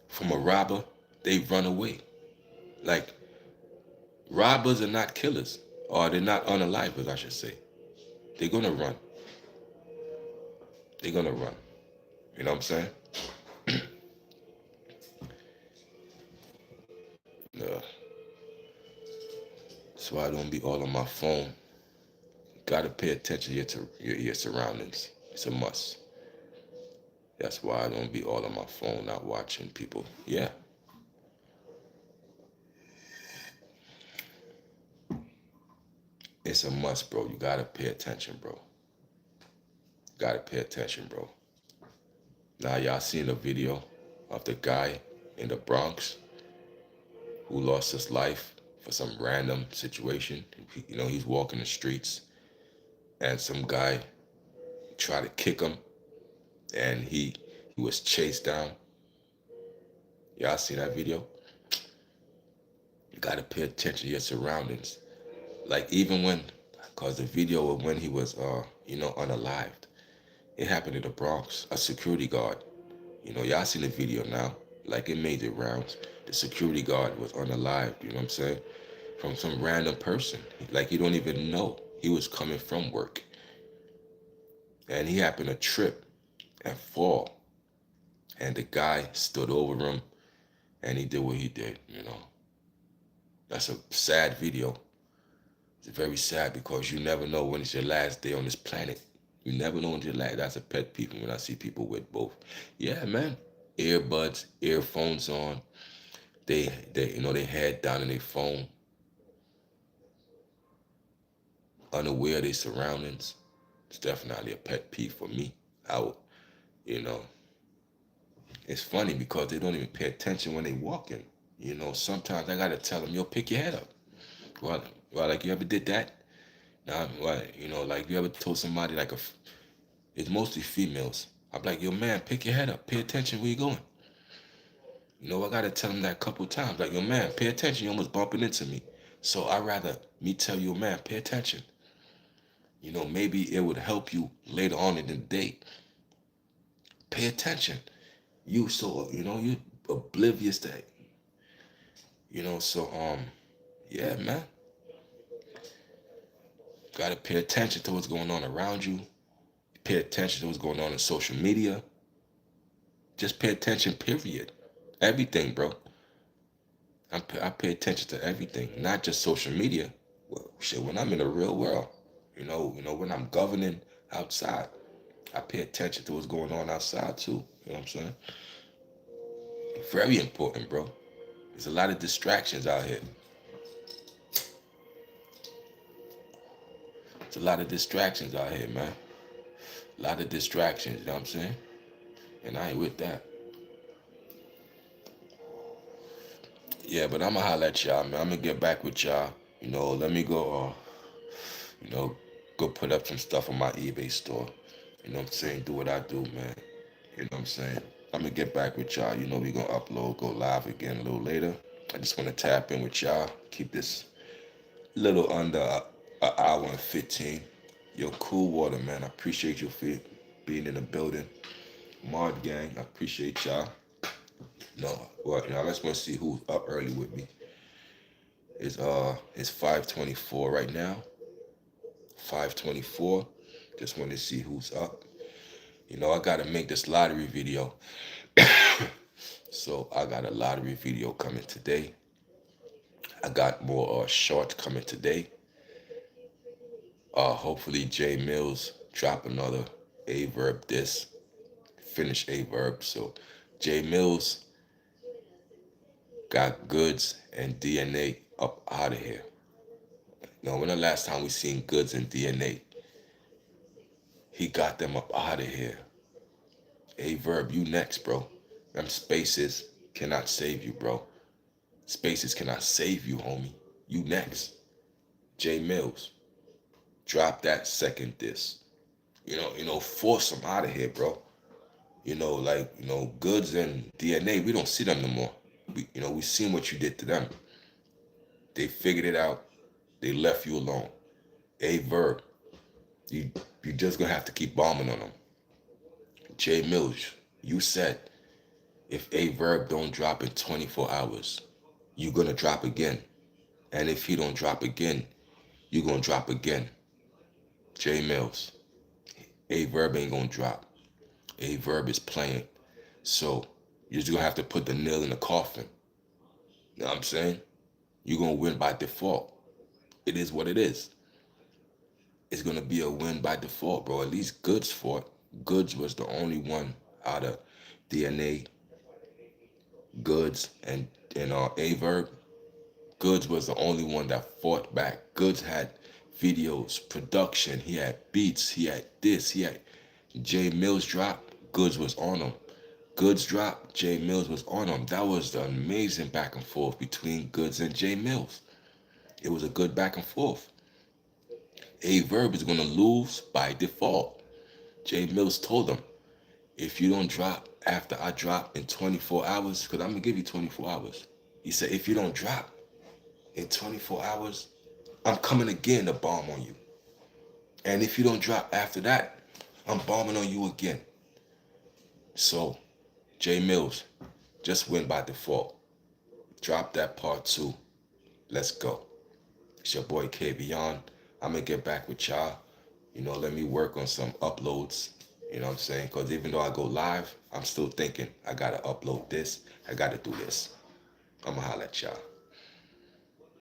[SPEAKER 1] from a robber, they run away. Like, robbers are not killers, or they're not unalivers, I should say. They're gonna run. They're gonna run. You know what I'm saying? Uh, that's why I don't be all on my phone. Gotta pay attention to your surroundings. It's a must. That's why I don't be all on my phone, not watching people. Yeah, it's a must, bro. You gotta pay attention, bro. Gotta pay attention, bro. Now y'all seen a video of the guy in the Bronx who lost his life for some random situation. He's walking the streets and some guy tried to kick him and he was chased down. Y'all seen that video? You gotta pay attention to your surroundings. Like even cause the video of when he was, unalived. It happened in the Bronx. A security guard. Y'all seen the video now. Like it made the rounds. The security guard was unalived. You know what I'm saying? From some random person. Like he don't even know. He was coming from work. And he happened to trip and fall. And the guy stood over him and he did what he did. That's a sad video. It's very sad because you never know when it's your last day on this planet. You never know when it's your last. That's a pet peeve when I see people with both. Yeah, man. Earbuds, earphones on. They head down in their phone, unaware of their surroundings. It's definitely a pet peeve for me. You know, it's funny because they don't even pay attention when they walking. Sometimes I gotta tell them, yo, pick your head up. Well, like you ever did that? Now, like you ever told somebody it's mostly females. I'm like, yo, man, pick your head up. Pay attention where you going. I gotta tell them that a couple times. Like, yo, man, pay attention. You almost bumping into me. So I rather me tell you, man, pay attention. Maybe it would help you later on in the day. Pay attention. You oblivious to it. Yeah, man. Gotta pay attention to what's going on around you. Pay attention to what's going on in social media. Just pay attention, period. Everything, bro. I pay attention to everything, not just social media. Well, shit, when I'm in the real world, when I'm governing outside, I pay attention to what's going on outside too. You know what I'm saying? Very important, bro. There's a lot of distractions out here. There's a lot of distractions out here, man. A lot of distractions, you know what I'm saying? And I ain't with that. Yeah, but I'ma holler at y'all, man. I'm gonna get back with y'all. Let me go, you know, go put up some stuff on my eBay store. You know what I'm saying? Do what I do, man. You know what I'm saying? I'm gonna get back with y'all. We gonna upload, go live again a little later. I just wanna tap in with y'all. Keep this little under an hour and 15. Yo, Cool Water, man. I appreciate you for being in the building. Mod Gang, I appreciate y'all. No, well, let's want to see who's up early with me. It's 5:24 right now. 5:24. Just want to see who's up. I gotta make this lottery video. So I got a lottery video coming today. I got more shorts coming today. Hopefully Jay Mills drop another A-Verb disc. Finish A-Verb. So Jay Mills got Goods and DNA up out of here. When the last time we seen Goods and DNA? He got them up out of here. A-Verb, you next, bro. Them spaces cannot save you, bro. Spaces cannot save you, homie. You next. Jay Mills, drop that second disc. Force them out of here, bro. Goods and DNA, we don't see them no more. We seen what you did to them. They figured it out. They left you alone. A-Verb, you just gonna have to keep bombing on them. Jay Mills, you said if A-Verb don't drop in 24 hours, you're gonna drop again. And if he don't drop again, you're gonna drop again. Jay Mills, A-Verb ain't gonna drop. A-Verb is playing. So you're just gonna have to put the nail in the coffin. You know what I'm saying? You're gonna win by default. It is what it is. It's gonna be a win by default, bro. At least Goods fought. Goods was the only one out of DNA, Goods, and A-Verb. Goods was the only one that fought back. Goods had videos, production. He had beats. He had this. He had Jay Mills drop. Goods was on him. Goods drop. Jay Mills was on him. That was the amazing back and forth between Goods and Jay Mills. It was a good back and forth. A-Verb is gonna lose by default. Jay Mills told him, if you don't drop after I drop in 24 hours, because I'm gonna give you 24 hours. He said, if you don't drop in 24 hours, I'm coming again to bomb on you. And if you don't drop after that, I'm bombing on you again. So, Jay Mills, just win by default. Drop that part 2. Let's go. It's your boy KVon. I'm going to get back with y'all. Let me work on some uploads. You know what I'm saying? Because even though I go live, I'm still thinking, I got to upload this. I got to do this. I'm going to holler at y'all.